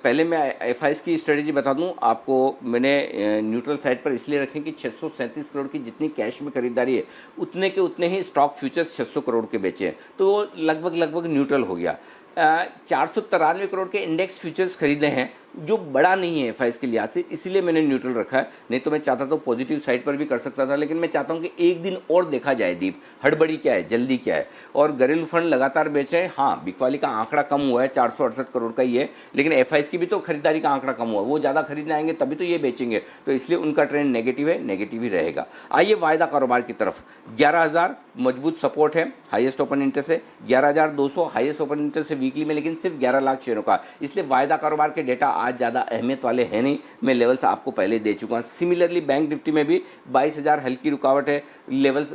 पहले मैं एफआईआईज की स्ट्रेटेजी बता दूं आपको। मैंने न्यूट्रल साइड पर इसलिए रखें कि 637 करोड़ की जितनी कैश में खरीदारी है, उतने के उतने ही स्टॉक फ्यूचर्स 600 करोड़ के बेचे हैं, तो वो लगभग न्यूट्रल हो गया। 493 करोड़ के इंडेक्स फ्यूचर्स खरीदे हैं, जो बड़ा नहीं है एफआईआईज के लिहाज से, इसलिए मैंने न्यूट्रल रखा है। नहीं तो मैं चाहता तो पॉजिटिव साइड पर भी कर सकता था, लेकिन मैं चाहता हूं कि एक दिन और देखा जाए दीप, हड़बड़ी क्या है, जल्दी क्या है। और घरेलू फंड लगातार बेचे हैं। हाँ, बिकवाली का आंकड़ा कम हुआ है, 468 करोड़ का ही है, लेकिन एफआईआईज की भी तो खरीदारी का आंकड़ा कम हुआ है। वो ज़्यादा खरीदने आएंगे तभी तो ये बेचेंगे, तो इसलिए उनका ट्रेंड नेगेटिव है, नेगेटिव ही रहेगा। आइए वायदा कारोबार की तरफ। 11,000 मजबूत सपोर्ट है, हाईएस्ट ओपन इंटरेस्ट है। 11,200 हाईएस्ट ओपन इंटरेस्ट है वीकली में, लेकिन सिर्फ 11 लाख शेयरों का, इसलिए वायदा कारोबार के डेटा आज ज़्यादा अहमियत वाले हैं नहीं। मैं लेवल्स आपको पहले दे चुका हूँ। सिमिलरली बैंक निफ्टी में भी 22,000 हल्की रुकावट है। लेवल्स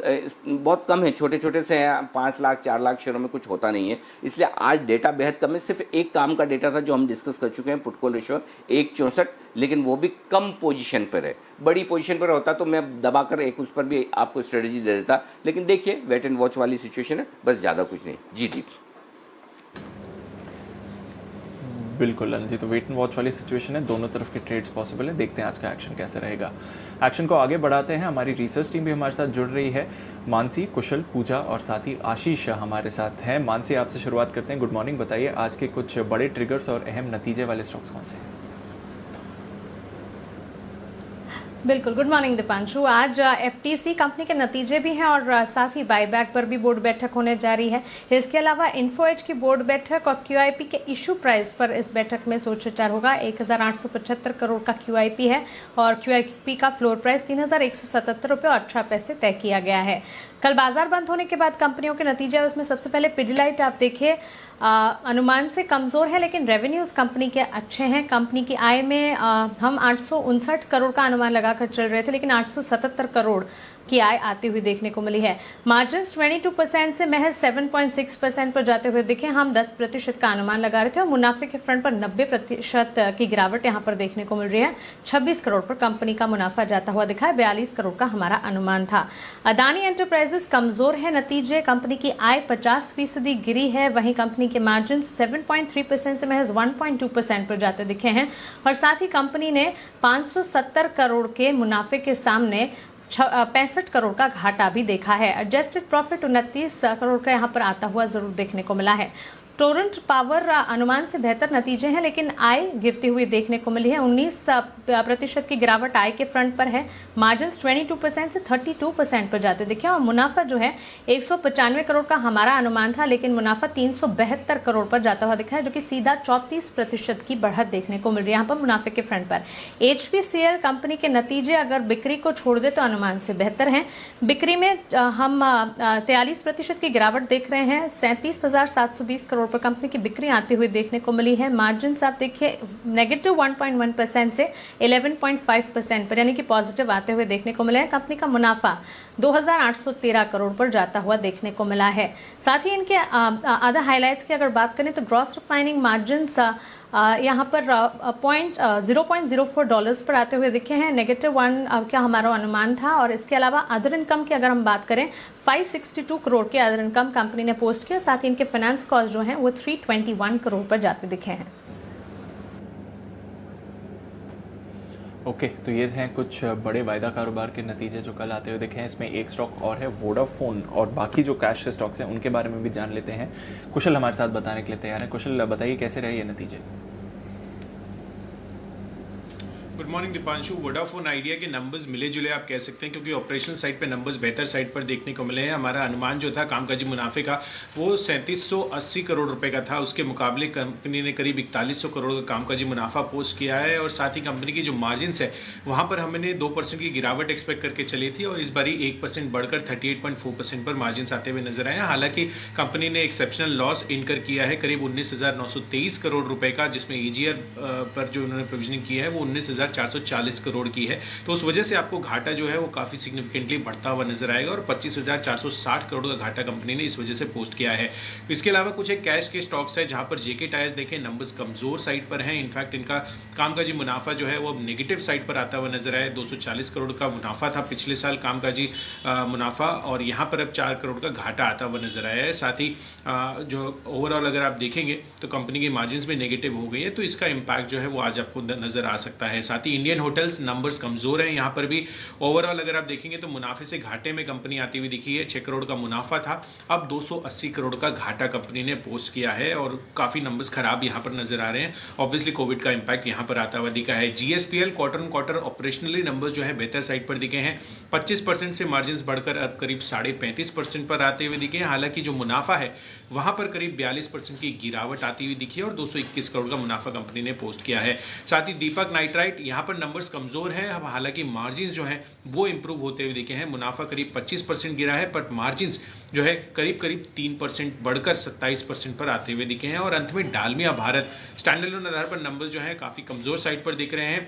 बहुत कम है, छोटे छोटे से हैं, 5 लाख 4 लाख शेयरों में कुछ होता नहीं है, इसलिए आज डेटा बेहद कम है। सिर्फ एक काम का डेटा था जो हम डिस्कस कर चुके हैं, पुट कॉल रेशियो 1.64, लेकिन वो भी कम पोजीशन पर है। बड़ी पोजीशन पर होता तो मैं दबाकर एक उस पर भी आपको स्ट्रेटेजी दे देता, लेकिन देखिए वेट एंड वॉच वाली सिचुएशन है, बस ज़्यादा कुछ नहीं। जी दीप। बिल्कुल अनिल जी, तो वेट एंड वॉच वाली सिचुएशन है, दोनों तरफ के ट्रेड्स पॉसिबल है। देखते हैं आज का एक्शन कैसे रहेगा। एक्शन को आगे बढ़ाते हैं। हमारी रिसर्च टीम भी हमारे साथ जुड़ रही है। मानसी, कुशल, पूजा और साथ ही आशीष हमारे साथ हैं। मानसी, आपसे शुरुआत करते हैं। गुड मॉर्निंग, बताइए आज के कुछ बड़े ट्रिगर्स और अहम नतीजे वाले स्टॉक्स कौन से हैं? बिल्कुल, गुड मॉर्निंग दीपांशु। आज एफटीसी कंपनी के नतीजे भी हैं और साथ ही बायबैक पर भी बोर्ड बैठक होने जा रही है। इसके अलावा इन्फोएज की बोर्ड बैठक और क्यूआईपी के इशू प्राइस पर इस बैठक में सोच विचार होगा। 1,875 करोड़ का क्यूआईपी है और क्यूआईपी का फ्लोर प्राइस 3,177 रुपये और 18 पैसे तय किया गया है। कल बाजार बंद होने के बाद कंपनियों के नतीजे, उसमें सबसे पहले पिडिलाइट आप देखिए अनुमान से कमजोर है, लेकिन रेवेन्यूज कंपनी के अच्छे हैं। कंपनी की आय में हम 859 करोड़ का अनुमान लगाकर चल रहे थे, लेकिन 877 करोड़ की आय आती हुई देखने को मिली है। मार्जिन्स 22% से महज 7.6% पर जाते हुए दिखे। हम 10% का अनुमान लगा रहे थे और मुनाफे के फ्रंट पर 90% की गिरावट यहां पर देखने को मिल रही है। 26 करोड़ पर कंपनी का मुनाफा जाता हुआ दिखा है, 42 करोड़ का हमारा अनुमान था। अदानी एंटरप्राइजेस कमजोर है नतीजे, कंपनी की आय 50% गिरी है, वहीं कंपनी के मार्जिन 7.3% से महज 1.2% पर जाते दिखे हैं और साथ ही कंपनी ने 570 करोड़ के मुनाफे के सामने 65 करोड़ का घाटा भी देखा है। एडजस्टेड प्रॉफिट 29 करोड़ का यहां पर आता हुआ जरूर देखने को मिला है। टोरेंट पावर अनुमान से बेहतर नतीजे हैं, लेकिन आय गिरती हुई देखने को मिली है। 19% की गिरावट आय के फ्रंट पर है। मार्जिन 22% से 32% पर जाते दिखे और मुनाफा जो है 195 करोड़ का हमारा अनुमान था, लेकिन मुनाफा 372 करोड़ पर जाता हुआ दिखा है, जो कि सीधा 34% की बढ़त देखने को मिल रही है यहाँ पर मुनाफे के फ्रंट पर। HPCL कंपनी के नतीजे अगर बिक्री को छोड़ दे तो अनुमान से बेहतर हैं। बिक्री में हम 43% की गिरावट देख रहे हैं, 37,720 करोड़ करोड़ पर कंपनी की बिक्री आती हुई देखने को मिली है। मार्जिन आप देखिए नेगेटिव 1.1% से 11.5% पर, यानी कि पॉजिटिव आते हुए देखने को मिला है। कंपनी का मुनाफा 2,813 करोड़ पर जाता हुआ देखने को मिला है। साथ ही इनके अदर हाइलाइट्स की अगर बात करें तो ग्रॉस रिफाइनिंग मार्जिन यहाँ पर $0.04 पर आते हुए दिखे हैं। -1 का हमारा अनुमान था। और इसके अलावा अदर इनकम की अगर हम बात करें 562 करोड़ के अदर इनकम कंपनी ने पोस्ट किया। साथ ही इनके फाइनेंस कॉस्ट जो हैं वो 321 करोड़ पर जाते दिखे हैं। ओके, तो ये हैं कुछ बड़े वायदा कारोबार के नतीजे जो कल आते हुए दिखे हैं। इसमें एक स्टॉक और है वोडाफोन, और बाकी जो कैश के स्टॉक्स हैं उनके बारे में भी जान लेते हैं। कुशल हमारे साथ बताने के लिए तैयार है। कुशल, बताइए कैसे रहे ये नतीजे? Good morning Deepanshu. Vodafone idea के नंबर्स मिले जुले आप कह सकते हैं, क्योंकि ऑपरेशनल साइड पे नंबर्स बेहतर साइड पर देखने को मिले हैं। हमारा अनुमान जो था कामकाजी मुनाफे का वो 3780 करोड़ रुपए का था। उसके मुकाबले कंपनी ने करीब 4100 करोड़ का कामकाजी मुनाफा पोस्ट किया है। और साथ ही कंपनी की जो मार्जिन्स है वहाँ पर हमने 2% की गिरावट एक्सपेक्ट करके चली थी, और इस बारी 1% बढ़कर 38.4% पर मार्जिन आते हुए नजर आए। हालांकि कंपनी ने एक्सेप्शनल लॉस इनकर किया है करीब 19,923 करोड़ रुपए का, जिसमें ईजीआर पर जो उन्होंने प्रोविजनिंग की है वो 19,440 करोड़ की है। तो उस वजह से आपको घाटा जो है वो काफ़ी सिग्निफिकेंटली बढ़ता हुआ नजर आएगा, और 25,460 करोड़ का घाटा कंपनी ने इस वजह से पोस्ट किया है। इसके अलावा कुछ एक कैश के स्टॉक्स है जहां पर जेके टायर्स देखें नंबर्स कमजोर साइड पर हैं। इनफैक्ट इनका कामकाजी मुनाफा जो है वो अब नेगेटिव साइड पर आता हुआ नजर आया। 240 करोड़ का मुनाफा था पिछले साल कामकाजी मुनाफा, और यहाँ पर अब 4 करोड़ का घाटा आता हुआ नजर आया है। साथ ही जो ओवरऑल अगर आप देखेंगे तो कंपनी की मार्जिन भी नेगेटिव हो गई है, तो इसका इम्पैक्ट जो है वो आज आपको नजर आ सकता है। साथ ही इंडियन होटल्स नंबर्स कमजोर हैं, यहाँ पर भी ओवरऑल अगर आप देखेंगे तो मुनाफे से घाटे में कंपनी आती हुई दिखी है। 6 करोड़ का मुनाफा था, अब 280 करोड़ का घाटा कंपनी ने पोस्ट किया है, और काफी नंबर्स खराब यहाँ पर नजर आ रहे हैं। ऑब्वियसली कोविड का इंपैक्ट यहाँ पर आता हुआ दिखा है। GSPL quarter on quarter operationally numbers जो है बेहतर साइड पर दिखे हैं। 25% से मार्जिन बढ़कर अब करीब 35.5% पर आते हुए दिखे हैं। हालांकि जो मुनाफा है वहां पर करीब 42% की गिरावट आती हुई दिखी है, और 221 करोड़ का मुनाफा कंपनी ने पोस्ट किया है। साथ ही दीपक नाइट्राइट यहाँ पर नंबर्स कमजोर हैं, हालांकि मार्जिन जो है वो इंप्रूव होते हुए दिखे हैं। मुनाफा करीब 25% गिरा है, पर मार्जिन जो है करीब 3% बढ़कर 27% पर आते हुए दिखे हैं। और अंत में डालमिया भारत स्टैंडअलोन आधार पर नंबर्स जो है काफी कमजोर साइड पर दिख रहे हैं।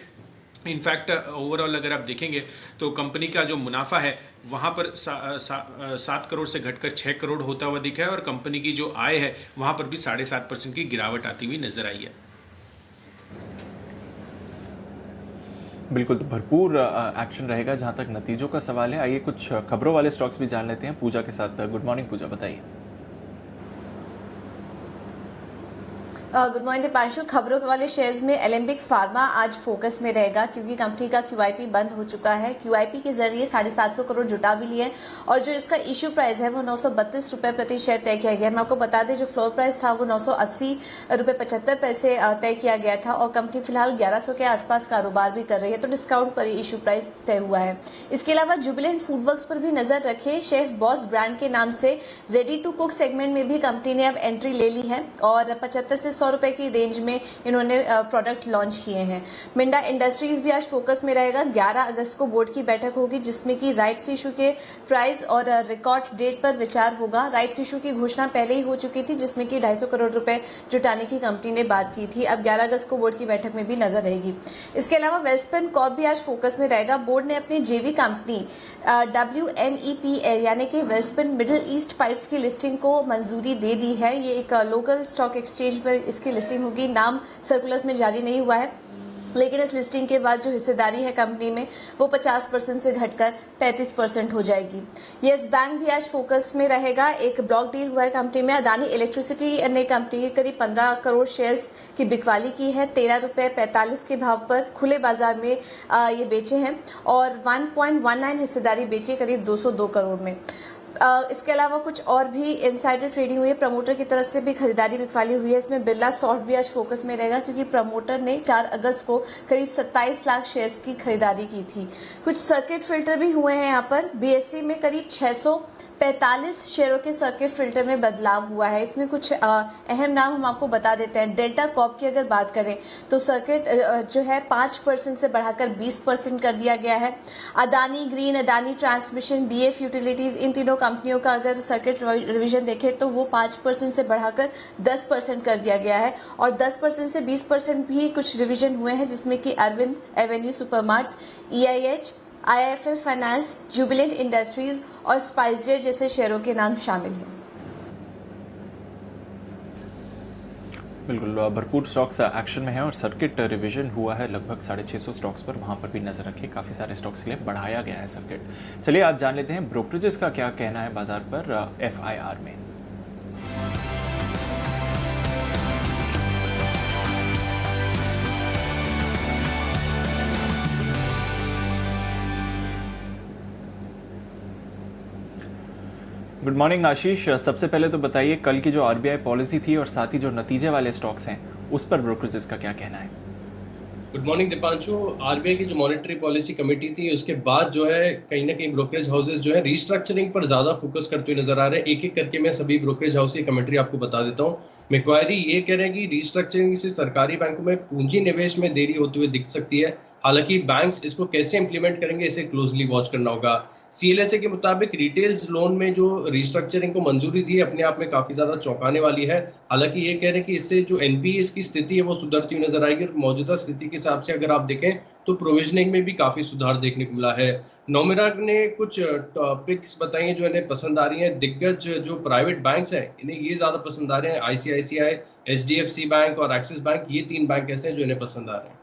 इनफैक्ट ओवरऑल अगर आप देखेंगे तो कंपनी का जो मुनाफा है वहाँ पर 7 करोड़ से घटकर 6 करोड़ होता हुआ दिखा है, और कंपनी की जो आय है वहाँ पर भी 7.5% की गिरावट आती हुई नजर आई है। बिल्कुल, तो भरपूर एक्शन रहेगा जहां तक नतीजों का सवाल है। आइए कुछ खबरों वाले स्टॉक्स भी जान लेते हैं पूजा के साथ। गुड मॉर्निंग पूजा, बताइए। Good morning Deepanshu. खबरों वाले शेयर्स में एलेम्बिक फार्मा आज फोकस में रहेगा, क्योंकि कंपनी का क्यूआईपी बंद हो चुका है। क्यूआईपी के जरिए 750 करोड़ जुटा भी लिए, और जो इसका इश्यू प्राइस है वो 932 रुपए प्रति शेयर तय किया गया है। मैं आपको बता दें जो फ्लोर प्राइस था वो 980 रुपए 75 पैसे तय किया गया था, और कंपनी फिलहाल 1100 के आसपास कारोबार भी कर रही है, तो डिस्काउंट पर ही इश्यू प्राइस तय हुआ है। इसके अलावा जुबिलेंट फूडवर्क्स पर भी नजर रखे। शेफ बॉस ब्रांड के नाम से रेडी टू कुक सेगमेंट में भी कंपनी ने अब एंट्री ले ली है, और 75 से 100 रुपए की रेंज में इन्होंने प्रोडक्ट लॉन्च किए हैं। मिंडा इंडस्ट्रीज भी आज फोकस में रहेगा। 11 अगस्त को बोर्ड की बैठक होगी, जिसमें कि राइट्स इशू के प्राइस और रिकॉर्ड डेट पर विचार होगा। राइट्स इशू की घोषणा पहले ही हो चुकी थी, जिसमें कि 250 करोड़ रुपए जुटाने की कंपनी ने बात की थी। अब 11 अगस्त को बोर्ड की बैठक में भी नजर रहेगी। इसके अलावा वेल्सपन कॉर्प भी आज फोकस में रहेगा। बोर्ड ने अपनी जेवी कंपनी WMEPL यानी कि वेल्सपन मिडिल ईस्ट पाइप्स की लिस्टिंग को मंजूरी दे दी है। ये एक लोकल स्टॉक एक्सचेंज पर इसकी लिस्टिंग होगी। नाम सर्कुलर्स में जारी नहीं हुआ है, लेकिन इस लिस्टिंग के बाद जो हिस्सेदारी है कंपनी में वो 50% से घटकर 35% हो जाएगी। येस बैंक भी आज फोकस में रहेगा। एक ब्लॉक डील हुआ है कंपनी में। अदानी इलेक्ट्रिसिटी ने कंपनी के करीब 15 करोड़ शेयर्स की बिकवाली की है। 13 रुपए 45 के भाव पर खुले बाजार में ये बेचे हैं, और 1.19 हिस्सेदारी बेची करीब 202 करोड़ में। इसके अलावा कुछ और भी इनसाइडर ट्रेडिंग हुई है। प्रमोटर की तरफ से भी खरीदारी बिकवाली हुई है। इसमें बिरला सॉफ्ट भी आज फोकस में रहेगा, क्योंकि प्रमोटर ने 4 अगस्त को करीब 27 लाख शेयर्स की खरीदारी की थी। कुछ सर्किट फिल्टर भी हुए हैं यहाँ पर। बीएससी में करीब 45 शेयरों के सर्किट फिल्टर में बदलाव हुआ है। इसमें कुछ अहम नाम हम आपको बता देते हैं। डेल्टा कॉर्प की अगर बात करें तो सर्किट जो है 5% से बढ़ाकर 20% कर दिया गया है। Adani green, Adani transmission, BF utilities, इन तीनों कंपनियों का अगर सर्किट रिवीजन देखें तो वो 5% से बढ़ाकर 10% कर दिया गया है। और 10% से 20% भी कुछ रिवीजन हुए हैं, जिसमें कि Arvind avenue supermarts, EIH, IIFL finance, Jubilant industries और स्पाइसजेट जैसे शेयरों के नाम शामिल हैं। बिल्कुल, भरपूर स्टॉक्स एक्शन में है और सर्किट रिवीजन हुआ है लगभग 650 स्टॉक्स पर, वहां पर भी नजर रखिए। काफी सारे स्टॉक्स के लिए बढ़ाया गया है सर्किट। चलिए आज जान लेते हैं ब्रोकरेजेस का क्या कहना है बाजार पर FIR में। गुड मॉर्निंग आशीष, सबसे पहले तो बताइए कल की जो RBI पॉलिसी थी और साथ ही जो नतीजे वाले स्टॉक्स हैं उस पर ब्रोकरेजेस का क्या कहना है? Good morning Deepanshu. आरबीआई की जो मॉनेटरी पॉलिसी कमेटी थी उसके बाद जो है कहीं ना कहीं ब्रोकरेज हाउसेज जो है रीस्ट्रक्चरिंग पर ज्यादा फोकस करते हुए नजर आ रहे हैं। एक एक करके मैं सभी ब्रोकरेज हाउस की कमेंट्री आपको बता देता हूँ। मैक्वायरी ये कह रहे हैं कि रीस्ट्रक्चरिंग से सरकारी बैंकों में पूंजी निवेश में देरी होते हुए दिख सकती है। हालांकि बैंक्स इसको कैसे इंप्लीमेंट करेंगे इसे क्लोजली वॉच करना होगा। CLSA के मुताबिक रिटेल्स लोन में जो रिस्ट्रक्चरिंग को मंजूरी दी है अपने आप में काफी ज्यादा चौंकाने वाली है। हालांकि ये कह रहे हैं कि इससे जो NPAs की स्थिति है वो सुधरती हुई नजर आएगी और मौजूदा स्थिति के हिसाब से अगर आप देखें तो प्रोविजनिंग में भी काफी सुधार देखने को मिला है। नोमेरा ने कुछ पिक्स बताई हैं जो इन्हें पसंद आ रही हैं। दिग्गज जो प्राइवेट बैंक्स हैं इन्हें ये ज्यादा पसंद आ रहे हैं। ICICI, HDFC बैंक और एक्सिस बैंक, ये 3 बैंक ऐसे हैं जो इन्हें पसंद आ रहे हैं।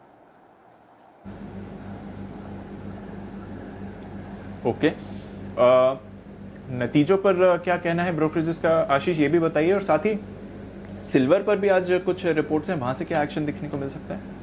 ओके, नतीजों पर क्या कहना है ब्रोकरेजेस का आशीष, ये भी बताइए। और साथ ही सिल्वर पर भी आज कुछ रिपोर्ट्स हैं, वहां से क्या एक्शन देखने को मिल सकता है?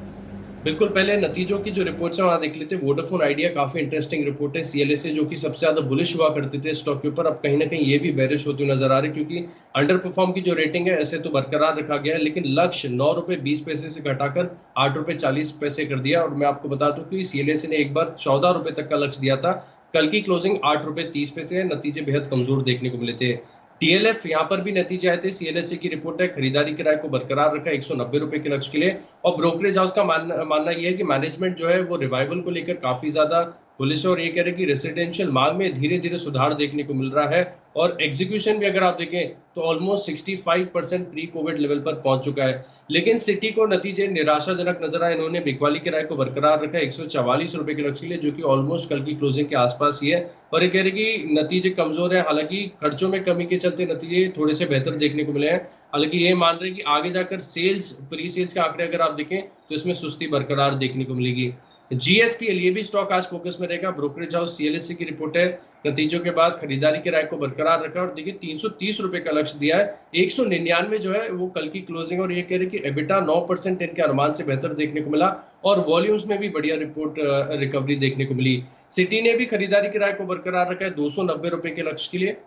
बिल्कुल, पहले नतीजों की जो रिपोर्ट्स हैं वहां देख लेते हैं। वोडाफोन आइडिया काफी इंटरेस्टिंग रिपोर्ट है। CLSA जो कि सबसे ज्यादा बुलिश हुआ करते थे स्टॉक के ऊपर, अब कहीं ना कहीं ये भी बेरिश होते हुए नजर आ रहे हैं क्योंकि अंडर परफॉर्म की जो रेटिंग है ऐसे तो बरकरार रखा गया है, लेकिन लक्ष्य 9 रुपए 20 पैसे से घटाकर 8 रुपए 40 पैसे कर दिया। और मैं आपको बता दूं कि CLSA ने एक बार 14 रुपए तक का लक्ष्य दिया था। कल की क्लोजिंग 8 रुपए 30 पैसे है। नतीजे बेहद कमजोर देखने को मिले थे। TLF यहाँ पर भी नतीजे आए थे। CLSA की रिपोर्ट है, खरीदारी किराए को बरकरार रखा 190 रुपए के लक्ष्य के लिए। और ब्रोकरेज हाउस का मानना यह है कि मैनेजमेंट जो है वो रिवाइवल को लेकर काफी ज्यादा पुलिस और ये कह रहे हैं कि रेसिडेंशियल मांग में धीरे धीरे सुधार देखने को मिल रहा है और एग्जीक्यूशन भी अगर आप देखें तो ऑलमोस्ट 65% प्री कोविड लेवल पर पहुंच चुका है। लेकिन सिटी को नतीजे निराशाजनक नजर आए। इन्होंने बिकवाली किराए को बरकरार रखा 144 रुपए के लक्ष्य के लिए, जो कि ऑलमोस्ट कल की क्लोजिंग के आसपास ही है। और ये कह रहे कि नतीजे कमजोर है। हालांकि खर्चों में कमी के चलते नतीजे थोड़े से बेहतर देखने को मिले हैं। हालांकि ये मान रहे हैं कि आगे जाकर सेल्स, प्री सेल्स के आंकड़े अगर आप देखें तो इसमें सुस्ती बरकरार देखने को मिलेगी। GSPL ये भी स्टॉक आज फोकस में रहेगा। ब्रोकरेज हाउस CLSA की रिपोर्ट है, नतीजों के बाद खरीदारी के राय को बरकरार रखा और देखिए 330 रुपए का लक्ष्य दिया है। 199 जो है वो कल की क्लोजिंग। और ये कह रहे कि EBITDA 9% इनके अनुमान से बेहतर देखने को मिला और वॉल्यूम्स में भी बढ़िया रिकवरी देखने को मिली। सिटी ने भी खरीदारी के राय को बरकरार रखा है 290 रुपए के लक्ष्य के लिए।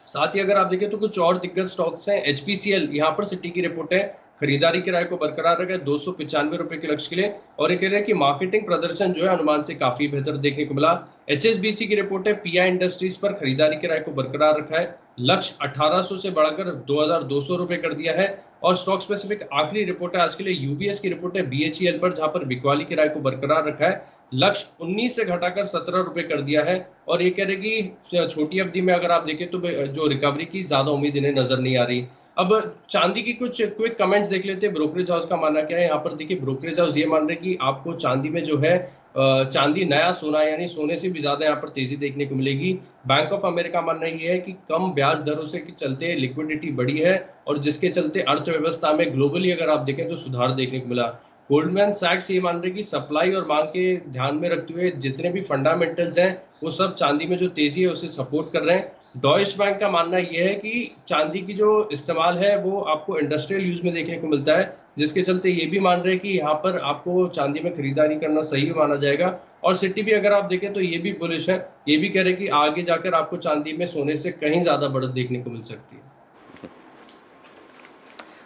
साथ ही अगर आप देखें तो कुछ और दिग्गज स्टॉक्स हैं। HPCL, यहाँ पर सिटी की रिपोर्ट है, खरीदारी किराए को बरकरार रखा है 295 रुपए के लक्ष्य के लिए। और ये कह रहे हैं कि मार्केटिंग प्रदर्शन जो है अनुमान से काफी बेहतर देखने को मिला। HSBC की रिपोर्ट है, PI इंडस्ट्रीज पर खरीदारी किराए को बरकरार रखा है, लक्ष्य 1800 से बढ़ाकर 2200 रुपए कर दिया है। और स्टॉक स्पेसिफिक आखिरी रिपोर्ट है आज के लिए UBS की रिपोर्ट है BHEL पर, जहां पर बिकवाली किराए को बरकरार रखा है, लक्ष्य 19 से घटाकर 17 रुपए कर दिया है। और ये कह रहे कि छोटी अवधि में अगर आप देखें तो जो रिकवरी की ज्यादा उम्मीद इन्हें नजर नहीं आ रही। अब चांदी की कुछ क्विक कमेंट्स देख लेते हैं। ब्रोकरेज हाउस का मानना क्या है। यहाँ पर देखिए ब्रोकरेज हाउस ये मान रहे कि आपको चांदी में जो है चांदी नया सोना यानी सोने से भी ज्यादा यहाँ पर तेजी देखने को मिलेगी। बैंक ऑफ अमेरिका मानना ये है कि कम ब्याज दरों से चलते लिक्विडिटी बढ़ी है और जिसके चलते अर्थव्यवस्था में ग्लोबली अगर आप देखें तो सुधार देखने को मिला। गोल्डमैन सैक्स ये मान रहे कि सप्लाई और मांग के ध्यान में रखते हुए जितने भी फंडामेंटल्स हैं वो सब चांदी में जो तेजी है उसे सपोर्ट कर रहे हैं। डॉइश बैंक का मानना यह है कि चांदी की जो इस्तेमाल है वो आपको इंडस्ट्रियल यूज में देखने को मिलता है, जिसके चलते ये भी मान रहे हैं कि यहाँ पर आपको चांदी में खरीदारी करना सही माना जाएगा। और सिटी भी अगर आप देखें तो ये भी बुलिश है, ये भी कह रहे हैं कि आगे जाकर आपको चांदी में सोने से कहीं ज्यादा बढ़त देखने को मिल सकती है।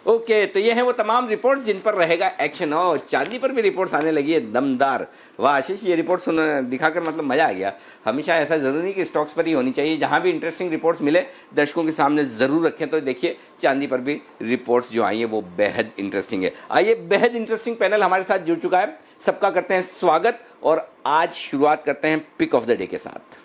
ओके, तो ये है वो तमाम रिपोर्ट जिन पर रहेगा एक्शन। और चांदी पर भी रिपोर्ट्स आने लगी है दमदार। वाह आशीष, ये रिपोर्ट सुन दिखाकर मतलब मजा आ गया। हमेशा ऐसा जरूरी नहीं कि स्टॉक्स पर ही होनी चाहिए, जहां भी इंटरेस्टिंग रिपोर्ट्स मिले दर्शकों के सामने जरूर रखें। तो देखिए चांदी पर भी रिपोर्ट्स जो आई है वो बेहद इंटरेस्टिंग है। आइए, बेहद इंटरेस्टिंग पैनल हमारे साथ जुड़ चुका है, सबका करते हैं स्वागत। और आज शुरुआत करते हैं पिक ऑफ द डे के साथ।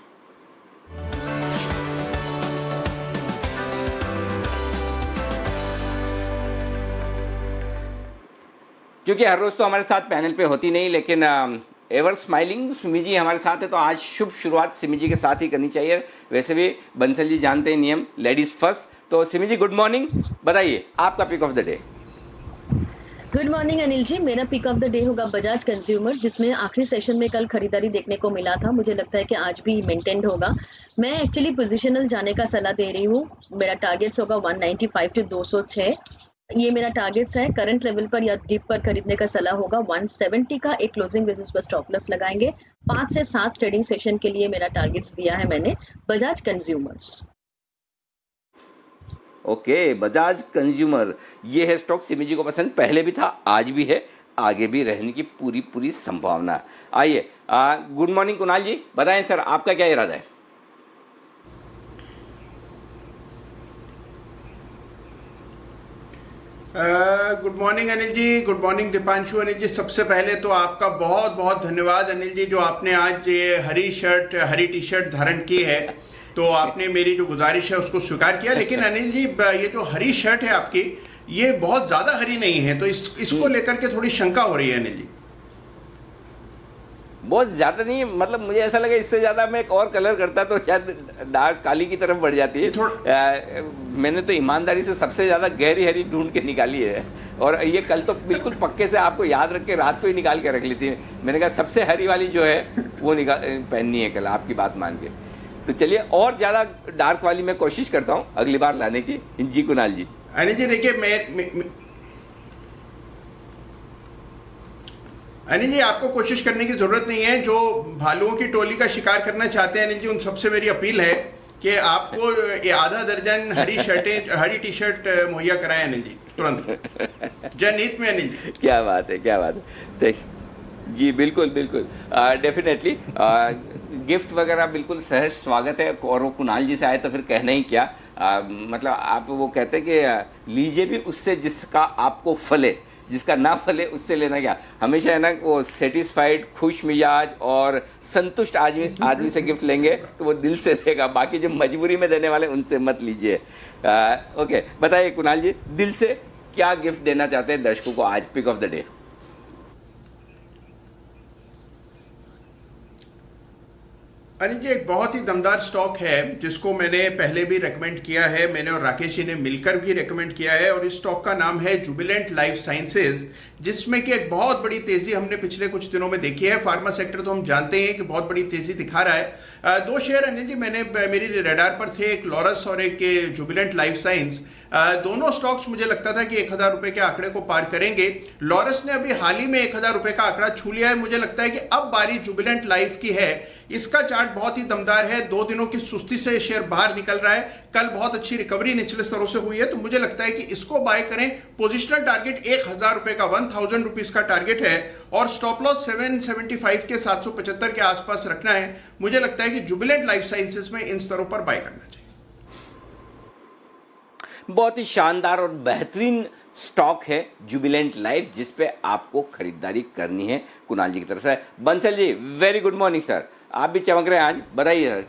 क्योंकि हर रोज तो हमारे साथ पैनल पे होती नहीं, लेकिन एवर स्माइलिंग सिमी जी हमारे साथ है, तो आज शुभ शुरुआत सिमी जी के साथ ही करनी चाहिए। वैसे भी बंसल जी जानते हैं नियम, लेडीज फर्स्ट। तो सिमी जी गुड मॉर्निंग, बताइए आपका pick of the day. Good morning Anil ji, मेरा पिक ऑफ द डे होगा बजाज कंज्यूमर्स, जिसमें आखिरी सेशन में कल खरीदारी देखने को मिला था। मुझे लगता है कि आज भी मेंटेन्ड होगा। मैं एक्चुअली पोजिशनल जाने का सलाह दे रही हूँ। मेरा टारगेट्स होगा 195 टू 206, ये मेरा टारगेट्स है। करंट लेवल पर या डिप पर खरीदने का सलाह होगा 170 का। एक क्लोजिंग बेसिस पर स्टॉप लॉस लगाएंगे। 5 से 7 ट्रेडिंग सेशन के लिए मेरा टारगेट्स दिया है मैंने Bajaj consumers. Okay, Bajaj consumer, ये है स्टॉक सिमी जी को पसंद, पहले भी था, आज भी है, आगे भी रहने की पूरी पूरी संभावना। आइए, गुड मॉर्निंग कुणाल जी, बताएं सर आपका क्या इरादा है। Good morning Anil ji, good morning Deepanshu. Anil जी, सबसे पहले तो आपका बहुत बहुत धन्यवाद अनिल जी, जो आपने आज ये हरी टी शर्ट धारण की है। तो आपने मेरी जो गुजारिश है उसको स्वीकार किया। लेकिन अनिल जी, ये जो हरी शर्ट है आपकी, ये बहुत ज्यादा हरी नहीं है, तो इसको लेकर के थोड़ी शंका हो रही है अनिल जी। बहुत ज्यादा नहीं, मतलब मुझे ऐसा लगा इससे ज्यादा मैं एक और कलर करता तो शायद डार्क काली की तरफ बढ़ जाती है। मैंने तो ईमानदारी से सबसे ज्यादा गहरी हरी ढूंढ के निकाली है, और ये कल तो बिल्कुल पक्के से आपको याद रख के रात को ही निकाल के रख ली थी। मैंने कहा सबसे हरी वाली जो है वो पहननी है कल, आपकी बात मान के। तो चलिए, और ज्यादा डार्क वाली मैं कोशिश करता हूँ अगली बार लाने की। जी कुणाल जी। अनिल जी देखिए, अनिल जी आपको कोशिश करने की जरूरत नहीं है। जो भालुओं की टोली का शिकार करना चाहते हैं अनिल जी, उन सबसे मेरी अपील है कि आपको ये आधा दर्जन हरी टी शर्ट मुहैया कराएं अनिल जी, तुरंत जनहित में अनिल जी। क्या बात है, क्या बात है। जी बिल्कुल बिल्कुल, डेफिनेटली गिफ्ट वगैरह बिल्कुल सहर्ष स्वागत है। और वो कुणाल जी से आए तो फिर कहना ही क्या। मतलब आप वो कहते हैं कि लीजिए भी उससे जिसका आपको फले, जिसका ना फले उससे लेना क्या। हमेशा है ना, वो सेटिस्फाइड, खुश मिजाज और संतुष्ट आदमी से गिफ्ट लेंगे तो वो दिल से देगा। बाकी जो मजबूरी में देने वाले उनसे मत लीजिए। ओके, बताइए कुणाल जी, दिल से क्या गिफ्ट देना चाहते हैं दर्शकों को आज pick of the day. Anil ji, एक बहुत ही दमदार स्टॉक है जिसको मैंने पहले भी रेकमेंड किया है। मैंने और राकेश जी ने मिलकर भी रेकमेंड किया है, और इस स्टॉक का नाम है जुबिलेंट लाइफ साइंसेज, जिसमें कि एक बहुत बड़ी तेजी हमने पिछले कुछ दिनों में देखी है। फार्मा सेक्टर तो हम जानते हैं कि बहुत बड़ी तेजी दिखा रहा है। 2 शेयर अनिल जी मेरी रेडार पर थे, एक लॉरस और एक जुबिलेंट लाइफ साइंस। दोनों स्टॉक्स मुझे लगता था कि 1000 रुपए के आंकड़े को पार करेंगे। लॉरस ने अभी हाल ही में 1000 रुपए का आंकड़ा छू लिया है। मुझे लगता है कि अब बारी जुबिलेंट लाइफ की है। इसका चार्ट बहुत ही दमदार है। 2 दिनों की सुस्ती से शेयर बाहर निकल रहा है। कल बहुत अच्छी रिकवरी निचले स्तरों से हुई है, तो मुझे लगता है कि इसको बाय करें। पोजिशनल टारगेट 1000 रुपए का, 1000 रुपीज का टारगेट है, और स्टॉप लॉस 775 के 775 के आसपास रखना है। मुझे लगता है कि जुबिलेंट लाइफ साइंसेज में इन स्तरों पर बाय करना चाहिए। बहुत ही शानदार और बेहतरीन स्टॉक है जुबिलेंट लाइफ, जिस पे आपको खरीदारी करनी है कुणाल जी की तरफ से। Bansal ji, very good morning sir, आप भी चमक रहे हैं आज, बताइए sir.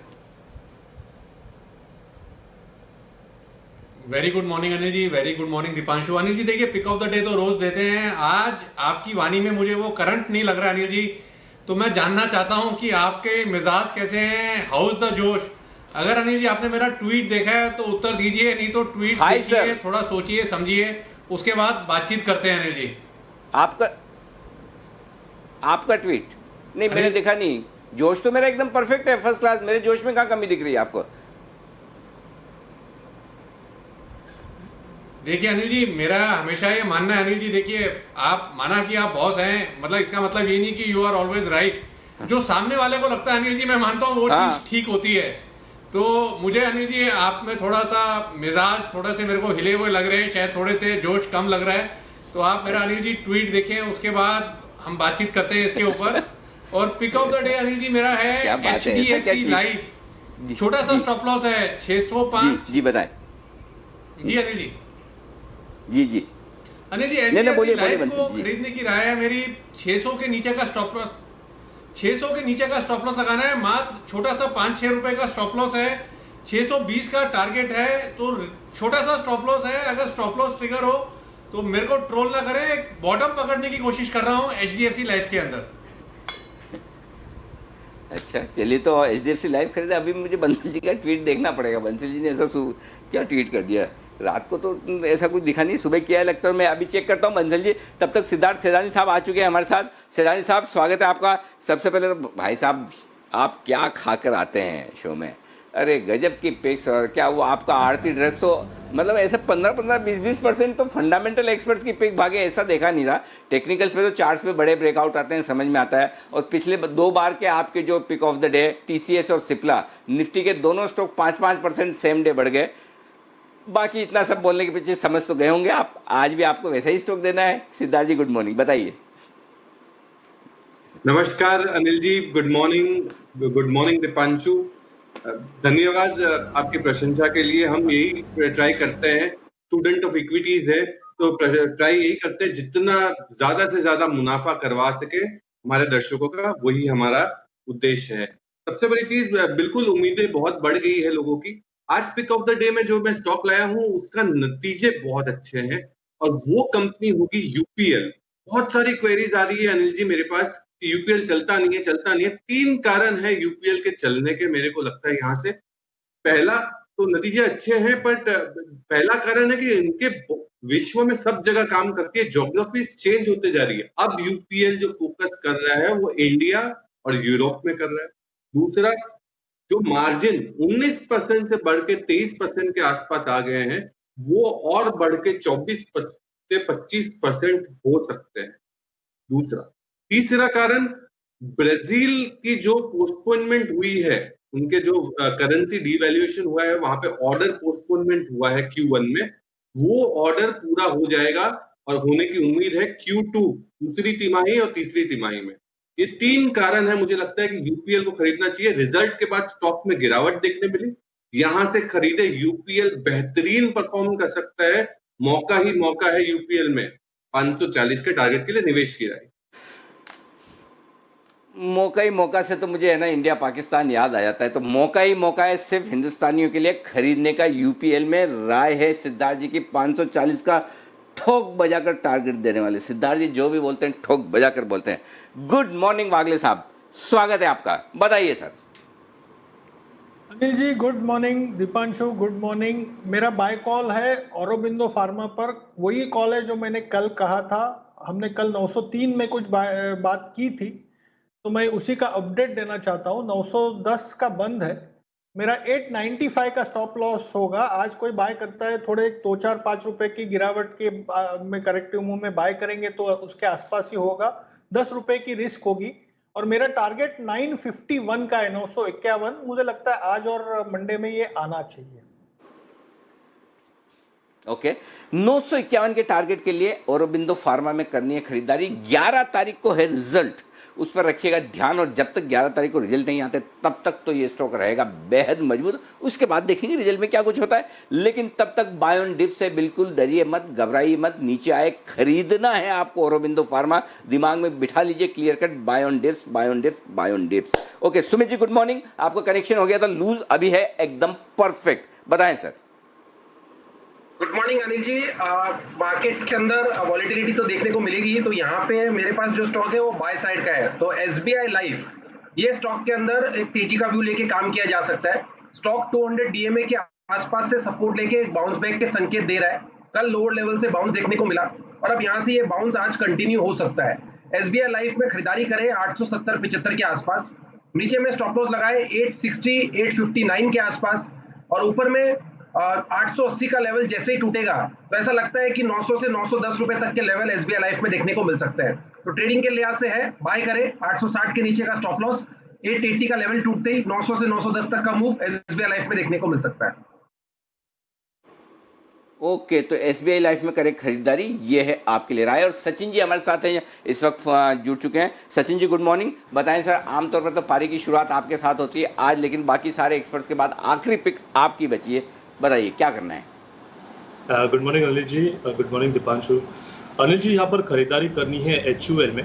Very good morning Anil ji, very good morning Deepanshu. Anil ji देखिए, पिक ऑफ द डे तो रोज देते हैं, आज आपकी वाणी में मुझे वो करंट नहीं लग रहा अनिल जी। तो मैं जानना चाहता हूं कि आपके मिजाज कैसे हैं, हाउ इज द जोश। अगर अनिल जी आपने मेरा ट्वीट देखा है तो उत्तर दीजिए, नहीं तो ट्वीट देखिए, थोड़ा सोचिए समझिए, उसके बाद बातचीत करते हैं अनिल जी। आपका ट्वीट नहीं मैंने देखा नहीं। जोश तो मेरा एकदम परफेक्ट है, फर्स्ट क्लास। मेरे जोश में कहाँ कमी दिख रही है आपको? देखिए अनिल जी, मेरा हमेशा ये मानना है अनिल जी, देखिए आप माना कि आप बॉस हैं, मतलब इसका मतलब ये नहीं कि यू आर ऑलवेज राइट। जो सामने वाले को लगता है अनिल जी, मैं मानता हूँ वो चीज ठीक होती है। तो मुझे अनिल जी आप में थोड़ा सा मिजाज थोड़ा से मेरे को हिले हुए लग रहे हैं, शायद थोड़े से जोश कम लग रहा है, तो आप मेरा अनिल जी ट्वीट देखें, उसके बाद हम बातचीत करते हैं इसके ऊपर। और pick of the day Anil ji मेरा है HDFC लाइफ, छोटा सा स्टॉप लॉस है 605। जी बताएं। जी अनिल जी। जी अनिल जी नहीं, बोलिए, HDFC लाइफ बोलिए, को जी। खरीदने की राय है मेरी। 600 के नीचे का स्टॉप लॉस, 600 के नीचे का स्टॉप लॉस लगाना है, मात्र छोटा सा 5-6 रुपए का स्टॉप लॉस है। 620 का टारगेट है, तो छोटा सा स्टॉप लॉस है। अगर स्टॉप लॉस ट्रिगर हो तो मेरे को ट्रोल ना करें, बॉटम पकड़ने की कोशिश कर रहा हूं HDFC लाइफ के अंदर। अच्छा चलिए, तो HDFC लाइफ खरीदे। अभी मुझे बंसल जी का ट्वीट देखना पड़ेगा। बंसल जी ने ऐसा क्या ट्वीट कर दिया रात को, तो ऐसा कुछ दिखा नहीं, सुबह किया है लगता है। मैं अभी चेक करता हूँ बंसल जी। तब तक सिद्धार्थ सेदानी साहब आ चुके हैं हमारे साथ। सेदानी साहब स्वागत है आपका। सबसे पहले तो भाई साहब आप क्या खाकर आते हैं शो में, अरे गजब की पिक्स। और क्या वो आपका आरती ड्रग्स, तो मतलब ऐसे 15-15, 20-20% तो फंडामेंटल एक्सपर्ट्स की पिक भागे, ऐसा देखा नहीं था। टेक्निकल्स पे तो चार्ट्स पे बड़े ब्रेकआउट आते हैं, समझ में आता है। और पिछले 2 बार के आपके जो pick of the day TCS और सिप्ला, निफ्टी के दोनों स्टॉक 5-5% सेम डे बढ़ गए। बाकी इतना सब बोलने के पीछे समझ तो गए होंगे आप। आज भी आपको वैसा ही स्टॉक देना है। सिद्धार्थ जी गुड मॉर्निंग, बताइए। नमस्कार अनिल जी, गुड मॉर्निंग दीपांशु। धन्यवाद आपकी प्रशंसा के लिए। हम यही ट्राई करते हैं, स्टूडेंट ऑफ इक्विटीज है तो ट्राई यही करते हैं जितना ज्यादा से ज्यादा मुनाफा करवा सके हमारे दर्शकों का, वही हमारा उद्देश्य है। सबसे बड़ी चीज, बिल्कुल उम्मीदें बहुत बढ़ गई है लोगों की। आज पिक ऑफ द डे में जो मैं स्टॉक लाया हूं उसका नतीजे बहुत अच्छे हैं, और वो कंपनी होगी UPL। बहुत सारी क्वेरीज आ रही है अनिल जी मेरे पास कि UPL चलता नहीं है। 3 कारण है UPL के चलने के, मेरे को लगता है यहाँ से। पहला तो नतीजे अच्छे हैं, बट पहला कारण है कि इनके विश्व में सब जगह काम करके ज्योग्राफीज चेंज होते जा रही है। अब UPL जो फोकस कर रहा है वो इंडिया और यूरोप में कर रहा है। दूसरा, जो मार्जिन 19% से बढ़ के 23% के आसपास आ गए हैं, वो और बढ़ के 24 से 25% हो सकते हैं। दूसरा, तीसरा कारण, ब्राजील की जो पोस्टपोनमेंट हुई है, उनके जो करेंसी डिवैल्यूएशन हुआ है, वहां पे ऑर्डर पोस्टपोनमेंट हुआ है Q1 में, वो ऑर्डर पूरा हो जाएगा और होने की उम्मीद है Q2, दूसरी तिमाही और तीसरी तिमाही में। ये 3 कारण है, मुझे लगता है कि UPL को खरीदना चाहिए। रिजल्ट के बाद स्टॉक में गिरावट देखने मिली, यहां से खरीदे। UPL बेहतरीन परफॉर्म कर सकता है, मौका ही मौका है UPL में। 540 के टारगेट के लिए निवेश किया है। मौका ही मौका से तो मुझे है ना इंडिया पाकिस्तान याद आ जाता है। तो मौका ही मौका है सिर्फ हिंदुस्तानियों के लिए खरीदने का UPL में। राय है सिद्धार्थ जी की 540 का ठोक बजाकर टारगेट देने वाले। सिद्धार्थ जी जो भी बोलते हैं ठोक बजाकर बोलते हैं। गुड मॉर्निंग वागले साहब, स्वागत है आपका, बताइए sir. Anil ji good morning. Deepanshu good morning. मेरा बाय कॉल है औरोबिंदो फार्मा पर। वही कॉल है जो मैंने कल कहा था। हमने कल 903 में कुछ बात की थी, तो मैं उसी का अपडेट देना चाहता हूँ। 910 का बंद है, मेरा 895 का स्टॉप लॉस होगा। आज कोई बाय करता है, थोड़े 2-4-5 रुपए की गिरावट के में करेक्टिव मूव में बाय करेंगे तो उसके आसपास ही होगा। 10 रुपए की रिस्क होगी, और मेरा टारगेट 951 का है, 951। मुझे लगता है आज और मंडे में ये आना चाहिए। ओके 951 के टारगेट के लिए औरोबिंदो फार्मा में करनी है खरीदारी। 11 तारीख को है रिजल्ट, उस पर रखिएगा ध्यान। और जब तक 11 तारीख को रिजल्ट नहीं आते तब तक तो ये स्टॉक रहेगा बेहद मजबूत। उसके बाद देखेंगे रिजल्ट में क्या कुछ होता है, लेकिन तब तक बाय ऑन डिप से बिल्कुल डरिए मत, घबराइए मत। नीचे आए खरीदना है आपको औरोबिंदो फार्मा, दिमाग में बिठा लीजिए clear cut. Buy on dips, buy on dips, buy on dips. Okay Sumit ji good morning. आपका कनेक्शन हो गया था लूज, अभी है एकदम परफेक्ट, बताएं sir. Good morning Anil ji. Markets के अंदर वॉलेटिलिटी तो देखने को मिलेगी ही, तो यहाँ पे मेरे पास जो स्टॉक है वो बाय साइड का है। तो SBI लाइफ, ये स्टॉक के अंदर एक तेजी का व्यू लेके काम किया जा सकता है। स्टॉक 200 DMA के आसपास से सपोर्ट लेके एक बाउंस बैक के संकेत दे रहा है। कल लोअर लेवल से बाउंस देखने को मिला, और अब यहाँ से ये बाउंस आज कंटिन्यू हो सकता है। SBI लाइफ में खरीदारी करें 870-75 के आसपास। नीचे में स्टॉप लॉस लगाए 860-859 के आसपास, और ऊपर में 880 का लेवल जैसे ही टूटेगा तो ऐसा लगता है कि 900 से 910 रुपए तक के लेवल SBI लाइफ में देखने को मिल सकते हैं। तो ट्रेडिंग के लिहाज से है, बाय करें 860 के नीचे का स्टॉप लॉस, 880 का लेवल टूटते ही 900 से 910 तक का मूव एसबीआई लाइफ में देखने को मिल सकता है। ओके, तो एसबीआई लाइफ में करें खरीदारी, ये है आपके लिए राय। और सचिन जी हमारे साथ हैं, इस वक्त जुड़ चुके हैं। Sachin ji good morning. बताएं सर, आमतौर पर तो पारी की शुरुआत आपके साथ होती है आज, लेकिन बाकी सारे एक्सपर्ट्स के बाद आखिरी पिक आपकी बची है, बताइए क्या करना है। Good morning Anil ji, good morning Deepanshu. Anil जी, यहाँ पर खरीदारी करनी है HUL में,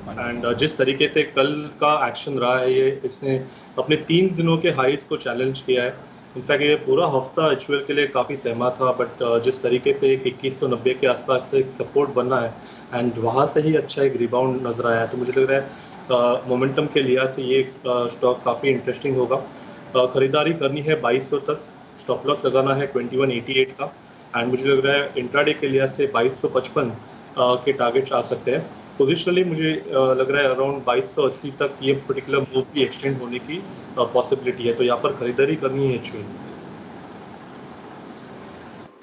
एंड जिस तरीके से कल का एक्शन रहा है, ये इसने अपने 3 दिनों के हाईज को चैलेंज किया है। इनफैक्ट ये पूरा हफ्ता HUL के लिए काफ़ी सहमा था, बट जिस तरीके से एक 2190 के आसपास से एक सपोर्ट बना है एंड वहाँ से ही अच्छा एक रिबाउंड नजर आया है, तो मुझे लग रहा है मोमेंटम के लिहाज से ये स्टॉक काफ़ी इंटरेस्टिंग होगा। खरीदारी करनी है 2200 तक, स्टॉप लॉस लगाना है 2188 का, एंड मुझे लग रहा है इंट्राडे के लिहाज से 2255 के टारगेट्स आ सकते हैं। पोजिशनली मुझे लग रहा है अराउंड 2280 तक ये पर्टिकुलर मूव भी एक्सटेंड होने की पॉसिबिलिटी है, तो यहाँ पर खरीदारी करनी है HUL।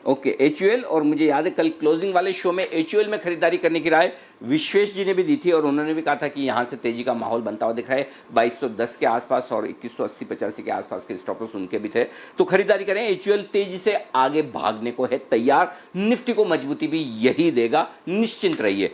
ओके, HUL, और मुझे याद है कल क्लोजिंग वाले शो में HUL में खरीदारी करने की राय विश्वेश जी ने भी दी थी, और उन्होंने भी कहा था कि यहाँ से तेजी का माहौल बनता हुआ दिख रहा है। 2210 के आसपास और 2180-85 के आसपास के स्टॉप लॉस उनके भी थे, तो खरीदारी करें। HUL तेजी से आगे भागने को है तैयार, निफ्टी को मजबूती भी यही देगा, निश्चिंत रहिए।